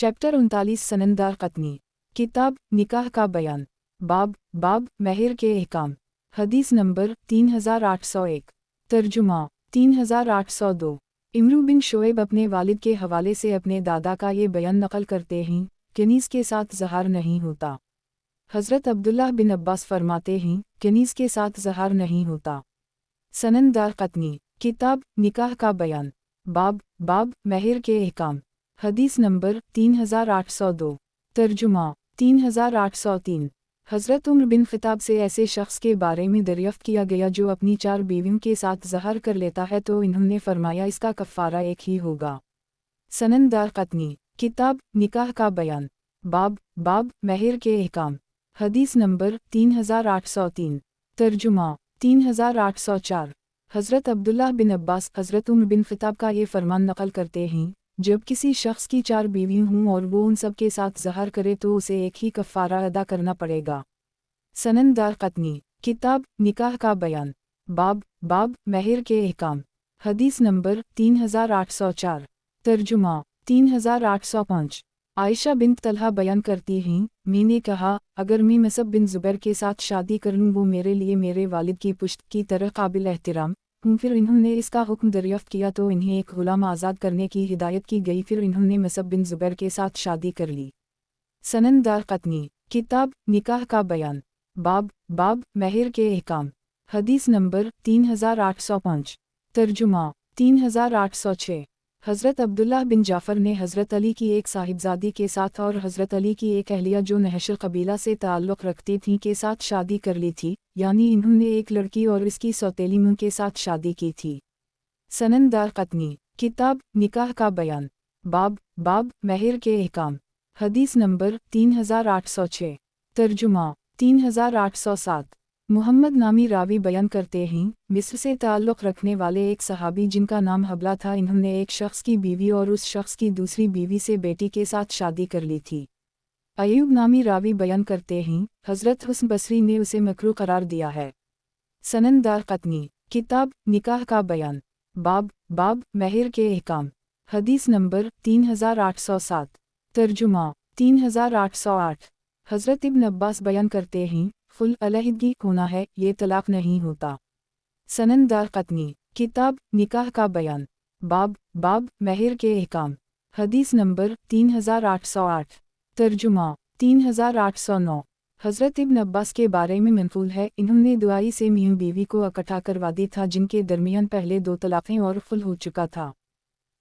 Chapter 39 सननदार क़त्नी। किताब निकाह का बयान। बाब महर के अहकाम। हदीस नंबर 3801। तर्जुमा 3802। इमरू बिन शोएब अपने वालिद के हवाले से अपने दादा का ये बयान नकल करते हैं, कनीज़ के साथ ज़हार नहीं होता। हज़रत अब्दुल्लाह बिन अब्बास फरमाते हैं, कनीज़ के साथ ज़हार नहीं होता। सननदार क़त्नी। किताब निकाह का बयान। बाब महर के अहकाम। हदीस नंबर 3802। तर्जुमा 3803। हज़रत उम्र बिन ख़िताब से ऐसे शख्स के बारे में दरियाफ़्त किया गया जो अपनी 4 बीवियों के साथ ज़हार कर लेता है तो इन्होंने फरमाया इसका कफ़ारा एक ही होगा। सननदार क़त्नी। किताब निकाह का बयान। बाब महर के अहकाम। हदीस नंबर 3803। तर्जुमा 3804। हज़रत अब्दुल्लाह बिन अब्बास हज़रत उम्र बिन ख़िताब का ये फरमान नकल करते हैं, जब किसी शख्स की 4 बीवियाँ हों और वो उन सब के साथ ज़हार करे तो उसे एक ही कफ़ारा अदा करना पड़ेगा। सननदार क़त्नी। किताब निकाह का बयान। बाब महर के अहकाम। हदीस नंबर 3804। तर्जुमा 3805। आयशा बिन्त तलहा बयान करती हैं, मैंने कहा अगर मैं मसअब बिन ज़ुबैर के साथ शादी कर लूँ वो मेरे लिए मेरे वालिद की पुश्त की तरह काबिल एहतराम हूँ। फिर इन्होंने इसका हुक्म दरियाफ़्त किया तो इन्हें एक ग़ुलाम आज़ाद करने की हिदायत की गई। फिर इन्होंने मसअब बिन ज़ुबैर के साथ शादी कर ली। सननदार क़त्नी। किताब निकाह का बयान। बाब महर के अहकाम। हदीस नंबर 3805। तर्जुमा 3806। हज़रत अब्दुल्लाह बिन जाफ़र ने हज़रत अली की एक साहिबजादी के साथ और हज़रत अली की एक अहलिया जो नहशर कबीला से ताल्लुक़ रखती थी के साथ शादी कर ली थी, यानी इन्होंने एक लड़की और इसकी सौतेली मुँह के साथ शादी की थी। सननदार क़त्नी। किताब निकाह का बयान। बाब महर के अहकाम। हदीस नंबर 3806। तर्जुमा 3807। मुहम्मद नामी रावी बयान करते हैं, मिस्र से ताल्लुक़ रखने वाले एक सहाबी जिनका नाम हबला था, इन्होंने एक शख्स की बीवी और उस शख्स की दूसरी बीवी से बेटी के साथ शादी कर ली थी। अयूब नामी रावी बयान करते हैं, हज़रत हुस्न बसरी ने उसे मकरूह करार दिया है। सननदार क़त्नी। किताब निकाह का बयान। बाब महर के अहकाम। हदीस नंबर 3807। तर्जुमा 3808। हज़रत इब्न अब्बास बयान करते हैं, खुल अलहदगी होना है, ये तलाक़ नहीं होता। सननदार क़त्नी। किताब निकाह का बयान। बाब महर के अहकाम। हदीस नंबर 3808। तर्जुमा 3809। हज़रत इब्न अब्बास के बारे में मनक़ूल है, इन्होंने दुआई से मियाँ बीवी को इकट्ठा करवा दी था जिनके दरमियान पहले 2 तलाक़ें और खुल हो चुका था।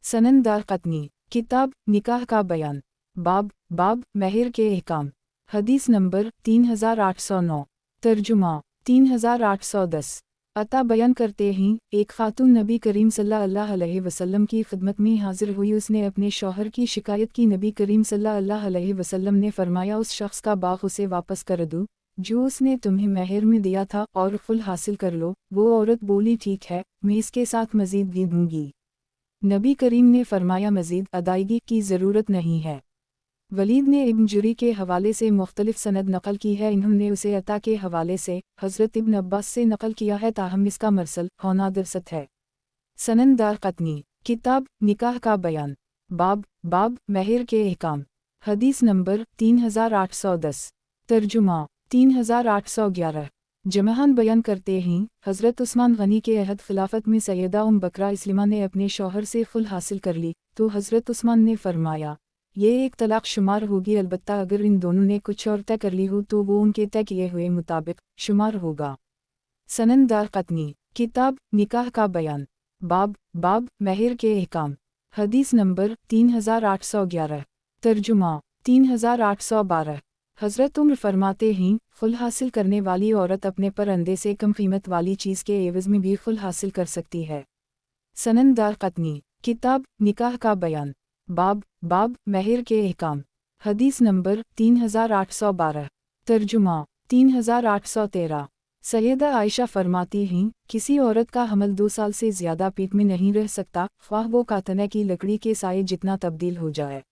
सननदार क़त्नी। किताब निकाह का बयान। बाब महर के अहकाम। हदीस नंबर 3809। तर्जुमा 3810। अता बयान करते हैं, एक खातून नबी करीम सल्लल्लाहु अलैहि वसल्लम की खिदमत में हाजिर हुई। उसने अपने शौहर की शिकायत की। नबी करीम सल्लल्लाहु अलैहि वसल्लम ने फरमाया उस शख्स का बाग़ उसे वापस कर दो जो उसने तुम्हें महर में दिया था और खुल हासिल कर लो। वो औरत बोली ठीक है, मैं इसके साथ मज़ीद भी दूँगी। नबी करीम ने फरमाया मज़ीद अदायगी की ज़रूरत नहीं है। वलीद ने इब्न जुरी के हवाले से मुख्तलिफ सनद नकल की है, इन्होंने उसे अता के हवाले से हज़रत इब्न अब्बास से नकल किया है, ताहम इसका मरसल होना दरसत है। सननदार क़त्नी। किताब निकाह का बयान। बाब महर के अहकाम। हदीस नंबर 3810। तर्जुमा 3811। जमहान बयान करते हैं, हज़रत उस्मान गनी के अहद खिलाफत में सैयदा बकरा इस्लिमा ने अपने शौहर से खुल हासिल कर ली तो हज़रत उस्मान ने फरमाया ये एक तलाक़ शुमार होगी, अलबत्ता अगर इन दोनों ने कुछ और तय कर ली हो तो वो उनके तय किए हुए मुताबिक शुमार होगा। सननदार क़त्नी। किताब निकाह का बयान। बाब महर के अहकाम। हदीस नंबर 3811। तर्जुमा 3812। हज़रत उम्र फरमाते हैं, खुल हासिल करने वाली औरत अपने पर अंदे से कम कीमत वाली चीज़ के एवज़ में भी खुल हासिल कर सकती है। सननदार क़त्नी। किताब निकाह का बयान। बाब महर के अहकाम। हदीस नंबर 3812। तर्जुमा 3813। सैयदा आयशा फरमाती हैं, किसी औरत का हमल 2 साल से ज़्यादा पेट में नहीं रह सकता, ख्वाह वो कातने की लकड़ी के साए जितना तब्दील हो जाए।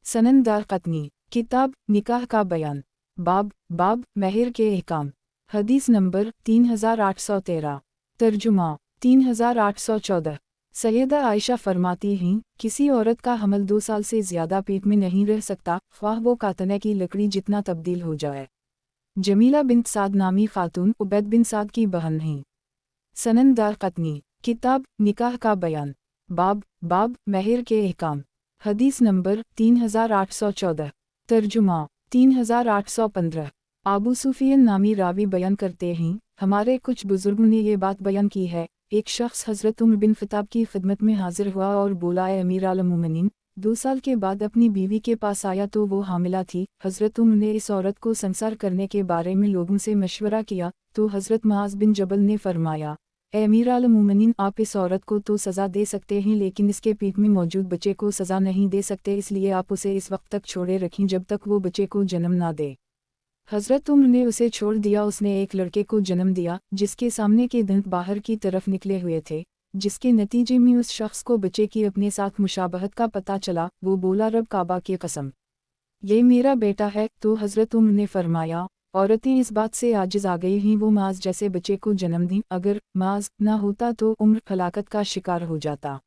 सननदार क़त्नी। किताब निकाह का बयान। बाब महर के अहकाम। हदीस नंबर 3813। तर्जुमा 3814। सैयदा आयशा फरमाती हैं, किसी औरत का हमल 2 साल से ज़्यादा पेट में नहीं रह सकता, ख्वाह वो कातने की लकड़ी जितना तब्दील हो जाए। जमीला बिन्त साद नामी खातून उबैद बिन साद की बहन हैं। सनन दारक़त्नी, किताब निकाह का बयान, बाब महर के अहकाम, हदीस नंबर 3814, तर्जुमा 3815। आबू सुफियन नामी रावी बयान करते हैं, हमारे कुछ बुजुर्गों ने ये बात बयान की है, एक शख्स हज़रत उमर बिन ख़त्ताब की खिदमत में हाजिर हुआ और बोला, ए अमीर आल मोमिनीन, 2 साल के बाद अपनी बीवी के पास आया तो वो हामिला थी। हज़रत उमर ने इस औरत को संसार करने के बारे में लोगों से मशवरा किया तो हज़रत मुआज़ बिन जबल ने फरमाया, ए अमीर आल मोमिनीन, आप इस औरत को तो सज़ा दे सकते हैं लेकिन इसके पेट में मौजूद बच्चे को सज़ा नहीं दे सकते, इसलिए आप उसे इस वक्त तक छोड़े रखें जब तक वो बच्चे को जन्म ना दे। हज़रत उमर ने उसे छोड़ दिया। उसने एक लड़के को जन्म दिया जिसके सामने के दंत बाहर की तरफ निकले हुए थे, जिसके नतीजे में उस शख्स को बच्चे की अपने साथ मुशाबहत का पता चला। वो बोला, रब काबा की कसम, ये मेरा बेटा है। तो हज़रत उमर ने फरमाया, औरतें इस बात से आजिज़ आ गई हैं वो माज जैसे बच्चे को जन्म दी, अगर माज ना होता तो उम्र हलाकत का शिकार हो जाता।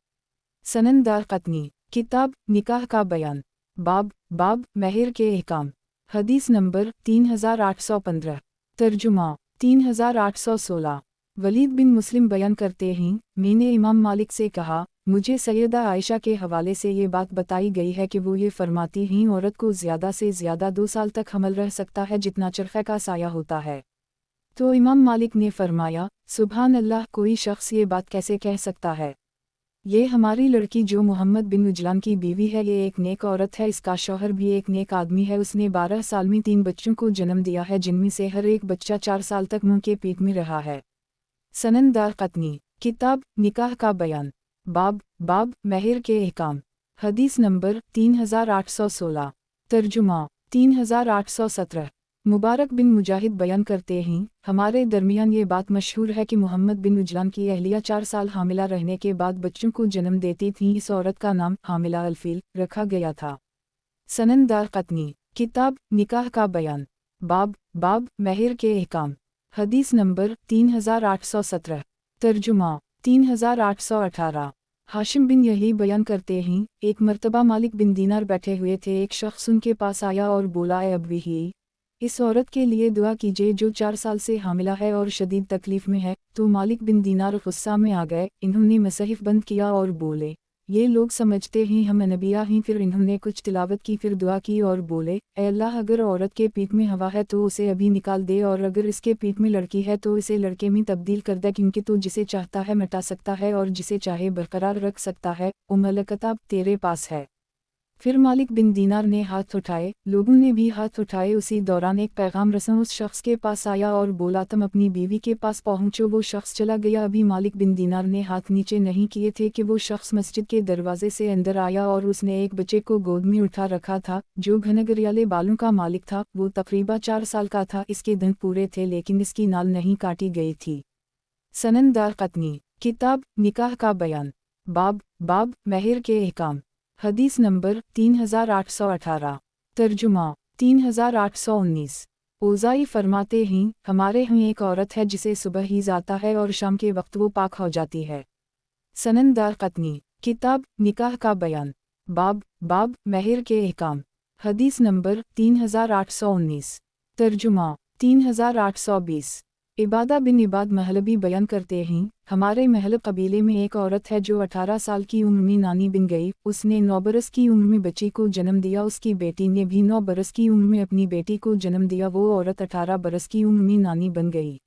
सनन दारक़त्नी, किताब निकाह का बयान, बाब महर के अहकाम, हदीस नंबर 3815, तर्जुमा 3816। वलीद बिन मुस्लिम बयान करते हैं, मैंने इमाम मालिक से कहा, मुझे सैयदा आयशा के हवाले से ये बात बताई गई है कि वो ये फरमाती हैं, औरत को ज़्यादा से ज़्यादा 2 साल तक हमल रह सकता है जितना चरखे का साया होता है। तो इमाम मालिक ने फरमाया, सुबहान अल्लाह, कोई शख्स ये बात कैसे कह सकता है। ये हमारी लड़की जो मोहम्मद बिन उजलान की बीवी है, ये एक नेक औरत है, इसका शौहर भी एक नेक आदमी है। उसने 12 साल में 3 बच्चों को जन्म दिया है जिनमें से हर एक बच्चा 4 साल तक मुँह के पेट में रहा है। सनन दारक़त्नी, किताब निकाह का बयान, बाब महर के अहकाम, हदीस नंबर 3816, तर्जुमा 3817। मुबारक बिन मुजाहिद बयान करते हैं, हमारे दरमियान ये बात मशहूर है कि मोहम्मद बिन उजलान की अहलिया 4 साल हामिला रहने के बाद बच्चों को जन्म देती थीं। इस औरत का नाम हामिला अल्फील रखा गया था। सनन दारक़त्नी, किताब निकाह का बयान, बाब महर के अहकाम, हदीस नंबर 3817, तर्जुमा 3818। हाशिम बिन यही बयान करते हैं, एक मर्तबा मालिक बिन दीनार बैठे हुए थे, एक शख्स उनके पास आया और बोला, ए अबवी, इस औरत के लिए दुआ कीजिए जो 4 साल से हामिला है और शदीद तकलीफ में है। तो मालिक बिन दीनार गुस्सा में आ गए, इन्होंने मसहिफ बंद किया और बोले, ये लोग समझते हैं हम नबिया हैं। फिर इन्होंने कुछ तिलावत की, फिर दुआ की और बोले, ए अल्लाह, अगर औरत के पेट में हवा है तो उसे अभी निकाल दे, और अगर इसके पेट में लड़की है तो इसे लड़के में तब्दील कर दे, क्योंकि तो जिसे चाहता है मिटा सकता है और जिसे चाहे बरकरार रख सकता है। किताब तेरे पास है। फिर मालिक बिन दीनार ने हाथ उठाए, लोगों ने भी हाथ उठाए। उसी दौरान एक पैगाम रस्म उस शख्स के पास आया और बोला, तुम अपनी बीवी के पास पहुंचो। वो शख्स चला गया। अभी मालिक बिन दीनार ने हाथ नीचे नहीं किए थे कि वो शख्स मस्जिद के दरवाजे से अंदर आया और उसने एक बच्चे को गोद में उठा रखा था जो घनघरियाले बालों का मालिक था। वो तकरीबन 4 साल का था, इसके दंत पूरे थे लेकिन इसकी नाल नहीं काटी गई थी। सनन दारक़त्नी, किताब निकाह का बयान, बाब महर के अहकाम, हदीस नंबर 3818, तर्जुमा 3819। ओज़ाई फरमाते हैं, हमारे यहाँ एक औरत है जिसे सुबह ही जाता है और शाम के वक्त वो पाक हो जाती है। सनन दारक़त्नी, किताब निकाह का बयान, बाब महर के अहकाम, हदीस नंबर 3819, तर्जुमा 3820। इबादा बिन इबाद महलबी बयान करते हैं, हमारे महलब कबीले में एक औरत है जो 18 साल की उम्र में नानी बन गई। उसने 9 बरस की उम्र में बच्ची को जन्म दिया। उसकी बेटी ने भी 9 बरस की उम्र में अपनी बेटी को जन्म दिया। वो औरत 18 बरस की उम्र में नानी बन गई।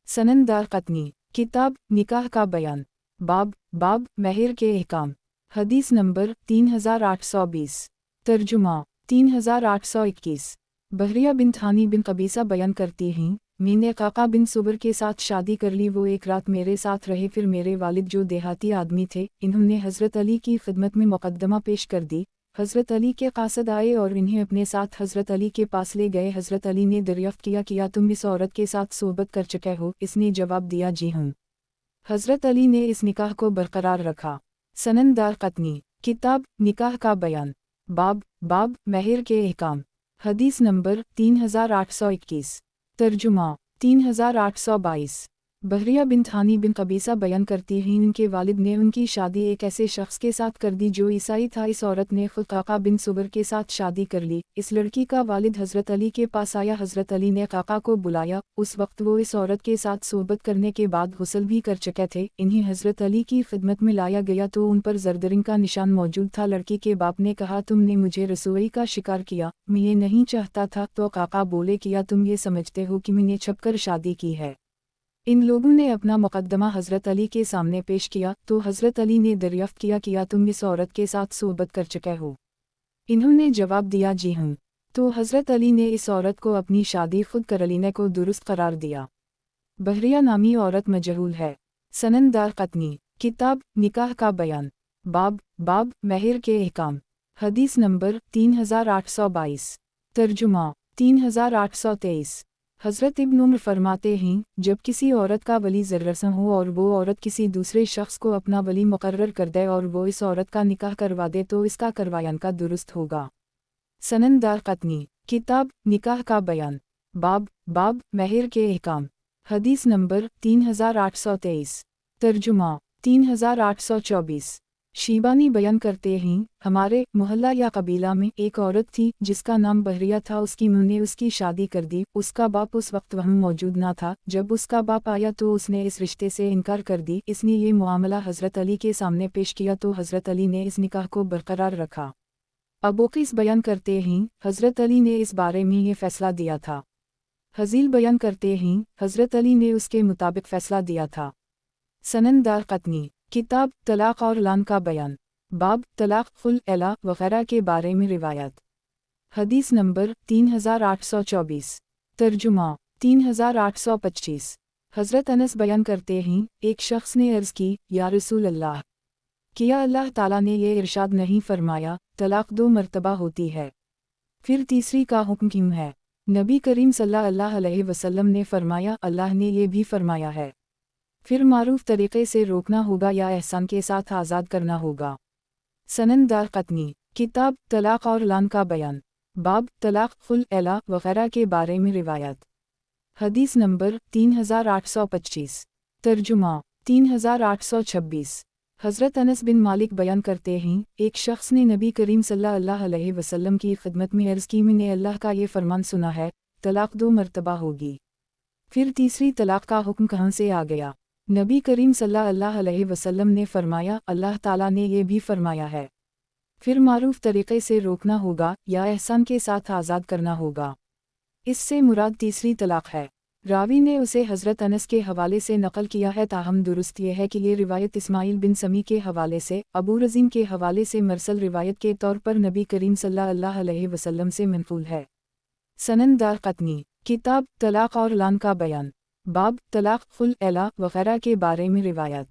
सनन दारक़त्नी, किताब निकाह का बयान, बाब महर के अहकाम, हदीस नंबर 3820, तर्जुमा 3821। बहरिया बिन थानी बिन कबीसा बयान करती हैं, मैंने काका बिन सुबर के साथ शादी कर ली। वो एक रात मेरे साथ रहे। फिर मेरे वालिद जो देहाती आदमी थे, इन्होंने हज़रत अली की खिदमत में मुक़द्दमा पेश कर दी। हज़रत अली के कासद आए और इन्हें अपने साथ हज़रत अली के पास ले गए। हज़रत अली ने दरियाफ़्त किया तुम इस औरत के साथ सोबत कर चुके हो? इसने जवाब दिया, जी हूँ। हज़रत अली ने इस निकाह को बरकरार रखा। सनन दारक़त्नी, किताब निकाह का बयान, बाब महर के अहकाम, हदीस नंबर 3821, तर्जुमा 3822। बहरिया बिन थानी बिन कबीसा बयान करती हैं उनके वालिद ने उनकी शादी एक ऐसे शख्स के साथ कर दी जो ईसाई था। इस औरत ने खुद काका बिन सुबर के साथ शादी कर ली। इस लड़की का वालिद हज़रत अली के पास आया। हज़रत अली ने काका को बुलाया। उस वक्त वो इस औरत के साथ सोहबत करने के बाद गुस्ल भी कर चुके थे। इन्हें हज़रत अली की खिदमत में लाया गया तो उन पर जरदरिंग का निशान मौजूद था। लड़की के बाप ने कहा, तुमने मुझे रसोई का शिकार किया, मैं ये नहीं चाहता था। तो काका बोले, किया तुम ये समझते हो कि मैंने छुपकर शादी की है। इन लोगों ने अपना मुकद्दमा हज़रत अली के सामने पेश किया तो हज़रत अली ने दरियाफ्त किया तुम इस औरत के साथ सोहबत कर चुके हो। इन्होंने जवाब दिया, जी हूँ। तो हज़रत अली ने इस औरत को अपनी शादी खुद कर लेने को दुरुस्त करार दिया। बहरिया नामी औरत मजहूल है। सनन दारक़ुतनी, किताब निकाह का बयान, बाब महर के अहकाम, हदीस नंबर 3822, तर्जुमा 3823। हज़रत इब्न उमर फरमाते हैं, जब किसी औरत का वली ज़र्रसा हो और वो औरत किसी दूसरे शख्स को अपना वली मुकर्रर कर दे और वो इस औरत का निकाह करवा दे तो इसका करवायन का दुरुस्त होगा। सनन दारक़ुतनी, किताब निकाह का बयान, बाब महर के अहकाम, हदीस नंबर 3823, तर्जुमा 3824। शीबानी बयान करते हैं, हमारे मोहल्ला या कबीला में एक औरत थी जिसका नाम बहरिया था। उसकी मां ने उसकी शादी कर दी। उसका बाप उस वक्त वहाँ मौजूद ना था। जब उसका बाप आया तो उसने इस रिश्ते से इनकार कर दी। इसने ये मामला हज़रत अली के सामने पेश किया तो हज़रत अली ने इस निकाह को बरकरार रखा। अबूक़ीस बयान करते हैं, हज़रत अली ने इस बारे में ये फ़ैसला दिया था। हज़ील बयान करते हैं, हज़रत अली ने उसके मुताबिक फ़ैसला दिया था। सनन दारक़ुतनी, किताब तलाक़ और लान का बयान, बाब तलाक़ खुल एला वग़ैरह के बारे में रिवायत, हदीस नंबर 3824, तर्जुमा 3825। हज़रत अनस बयान करते हैं, एक शख्स ने अर्ज़ की, या रसूल अल्लाह, किया अल्लाह ताला ने ये इरशाद नहीं फरमाया, तलाक़ 2 मरतबा होती है, फिर तीसरी का हुक्म क्यों है? नबी करीम सल्लल्लाहु अलैहि वसल्लम ने फरमाया, अल्लाह ने ये भी फरमाया है, फिर मारूफ तरीक़े से रोकना होगा या एहसान के साथ आज़ाद करना होगा। सनन दारक़ुतनी, किताब तलाक़ और लान का बयान, बाब तलाक़ खुल एला वग़ैरह के बारे में रिवायत, हदीस नंबर 3825, तर्जुमा 3826। हज़रत अनस बिन मालिक बयान करते हैं, एक शख्स ने नबी करीम सल्लल्लाहु अलैहि वसल्लम की खिदमत में अर्ज़ की, मैंने अल्लाह का ये फरमान सुना है, तलाक़ 2 मरतबा होगी, फिर तीसरी तलाक़ का हुक्म कहाँ से आ गया? नबी करीम सल्लल्लाहु अलैहि वसल्लम ने फरमाया, अल्लाह ताला ने ये भी फरमाया है, फिर मारूफ तरीक़े से रोकना होगा या एहसान के साथ आज़ाद करना होगा। इससे मुराद तीसरी तलाक़ है। रावी ने उसे हज़रत अनस के हवाले से नक़ल किया है, ताहम दुरुस्त यह है कि ये रिवायत इस्माइल बिन समी के हवाले से, अबू रज़ीम के हवाले से मरसल रिवायत के तौर पर नबी करीम सल्लल्लाहु अलैहि वसल्लम से मनक़ूल है। सनन दारक़ुतनी, किताब तलाक़ और लान का बयान, बाब तलाक़ खुल एला वग़ैरह के बारे में रिवायत,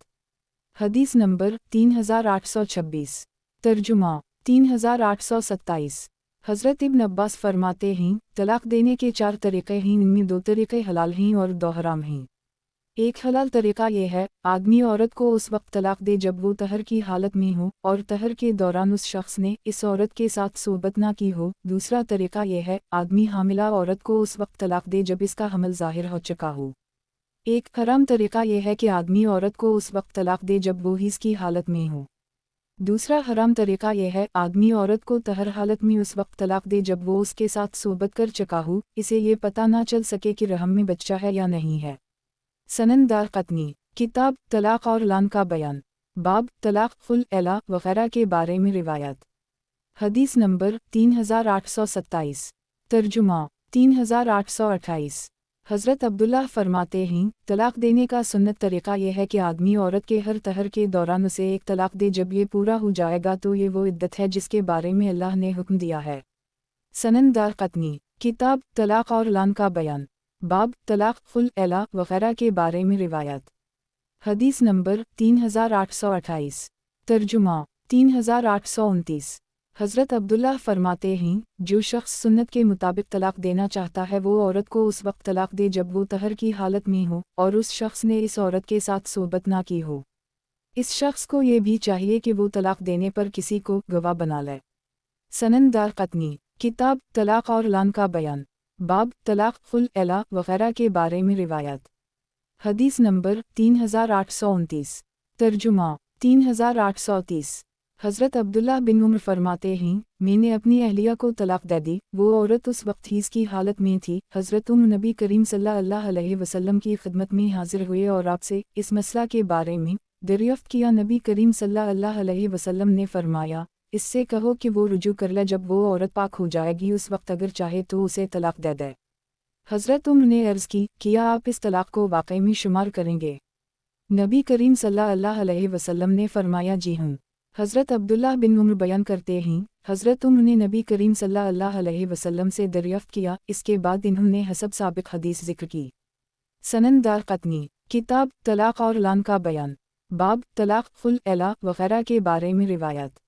हदीस नंबर 3826, तर्जुमा 3827। हज़रत इब्न अब्बास फरमाते हैं, तलाक़ देने के 4 तरीक़े हैं, इनमें 2 तरीक़े हलाल हैं और 2 हराम हैं। एक हलाल तरीक़ा यह है, आदमी औरत को उस वक्त तलाक़ दे जब वो तहर की हालत में हो और तहर के दौरान उस शख्स ने इस औरत के साथ सोहबत ना की हो। दूसरा तरीक़ा यह है, आदमी हामिला औरत को उस वक्त तलाक़ दे जब इसका हमल ज़ाहिर हो चुका हो। एक हराम तरीक़ा यह है कि आदमी औरत को उस वक्त तलाक़ दे जब वो हिज़ की हालत में हो। दूसरा हराम तरीक़ा यह है, आदमी औरत को तहर हालत में उस वक्त तलाक़ दे जब वो उसके साथ सोहबत कर चुका हो, इसे ये पता ना चल सके कि रहम में बच्चा है या नहीं है। सनन दारक़ुतनी, किताब तलाक़ और लान का बयान, बाब तलाक़ खुल एला वग़ैरह के बारे में रिवायत, हदीस नंबर 3827, तर्जुमा 3828। हज़रत अब्दुल्लाह फरमाते हैं, तलाक़ देने का सुन्नत तरीक़ा यह है कि आदमी औरत के हर तहर के दौरान उसे एक तलाक़ दे। जब ये पूरा हो जाएगा तो ये वो इद्दत है जिसके बारे में अल्लाह ने हुक्म दिया है। सनन दारक़ुतनी, किताब तलाक़ और लान का बयान, बाब तलाक़ खुल एला वग़ैरह के बारे में रिवायत, हदीस नंबर 3828, तर्जुमा 3829। हज़रत अब्दुल्लाह फरमाते हैं, जो शख्स सुन्नत के मुताबिक तलाक़ देना चाहता है वो औरत को उस वक्त तलाक़ दे जब वो तहर की हालत में हो और उस शख्स ने इस औरत के साथ सोहबत ना की हो। इस शख्स को ये भी चाहिए कि वो तलाक़ देने पर किसी को गवाह बना ले। सनन दारक़ुतनी, किताब तलाक़ और लान का बयान, बाब तलाक़ खुल एला वग़ैरह के बारे में रिवायत, حدیث نمبر 3829۔ ترجمہ 3830۔ حضرت عبداللہ بن عمر فرماتے ہیں، میں نے اپنی اہلیہ کو طلاق دے دی، وہ عورت اس وقت حیض کی حالت میں تھی۔ حضرت عمر نبی کریم صلی اللہ علیہ وسلم کی خدمت میں حاضر ہوئے اور آپ سے اس مسئلہ کے بارے میں دریافت کیا۔ نبی کریم صلی اللہ علیہ وسلم نے فرمایا، اس سے کہو کہ وہ رجوع کر لے، جب وہ عورت پاک ہو جائے گی اس وقت اگر چاہے تو اسے طلاق دے دے۔ حضرت عمر نے عرض کی، کیا آپ اس طلاق کو واقعی میں شمار کریں گے؟ نبی کریم صلی اللہ علیہ وسلم نے فرمایا، جی ہوں۔ حضرت عبداللہ بن عمر بیان کرتے ہیں، حضرت عمر نے نبی کریم صلی اللہ علیہ وسلم سے دریافت کیا، اس کے بعد انہوں نے حسب سابق حدیث ذکر کی۔ سنن دارقطنی، کتاب طلاق اور اعلان کا بیان، باب طلاق، خلع وغیرہ کے بارے میں روایات۔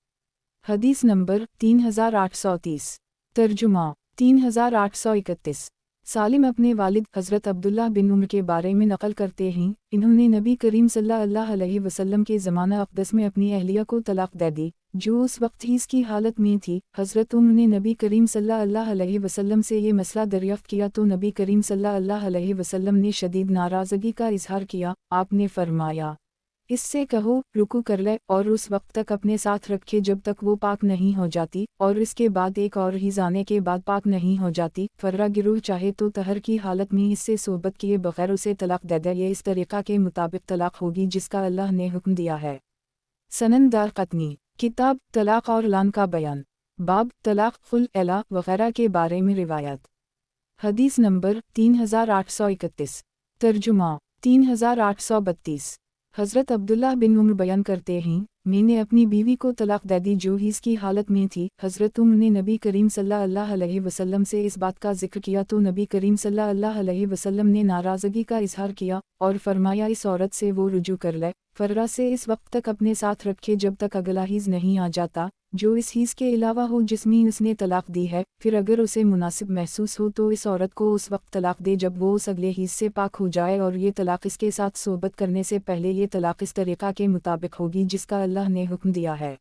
حدیث نمبر 3830۔ ترجمہ 3831۔ سالم اپنے والد حضرت عبداللہ بن عمر کے بارے میں نقل کرتے ہیں، انہوں نے نبی کریم صلی اللہ علیہ وسلم کے زمانہ اقدس میں اپنی اہلیہ کو طلاق دے دی، جو اس وقت حیض کی حالت میں تھی۔ حضرت عمر نے نبی کریم صلی اللہ علیہ وسلم سے یہ مسئلہ دریافت کیا تو نبی کریم صلی اللہ علیہ وسلم نے شدید ناراضگی کا اظہار کیا۔ آپ نے فرمایا، اس سے کہو رکوع کر لے اور اس وقت تک اپنے ساتھ رکھے جب تک وہ پاک نہیں ہو جاتی، اور اس کے بعد ایک اور حیض آنے کے بعد پاک نہیں ہو جاتی۔ فرہ گروہ چاہے تو طہر کی حالت میں اس سے صحبت کیے بغیر اسے طلاق دے دے، یہ اس طریقہ کے مطابق طلاق ہوگی جس کا اللہ نے حکم دیا ہے۔ سنن دارقطنی، کتاب طلاق اور اعلان کا بیان، باب طلاق، خلع وغیرہ کے بارے میں روایات۔ حدیث نمبر 3831۔ ترجمہ 3832۔ حضرت عبداللہ بن عمر بیان کرتے ہیں، میں نے اپنی بیوی کو طلاق دے دی جو حیض کی حالت میں تھی۔ حضرت عمر نے نبی کریم صلی اللہ علیہ وسلم سے اس بات کا ذکر کیا تو نبی کریم صلی اللہ علیہ وسلم نے ناراضگی کا اظہار کیا اور فرمایا، اس عورت سے وہ رجوع کر لے، فرہ سے اس وقت تک اپنے ساتھ رکھے جب تک اگلا حیض نہیں آ جاتا جو اس حیض کے علاوہ ہو جس میں اس نے طلاق دی ہے، پھر اگر اسے مناسب محسوس ہو تو اس عورت کو اس وقت طلاق دے جب وہ اس اگلے حیض سے پاک ہو جائے، اور یہ طلاق اس کے ساتھ صحبت کرنے سے پہلے یہ طلاق اس طریقہ کے مطابق ہوگی جس کا اللہ نے حکم دیا ہے۔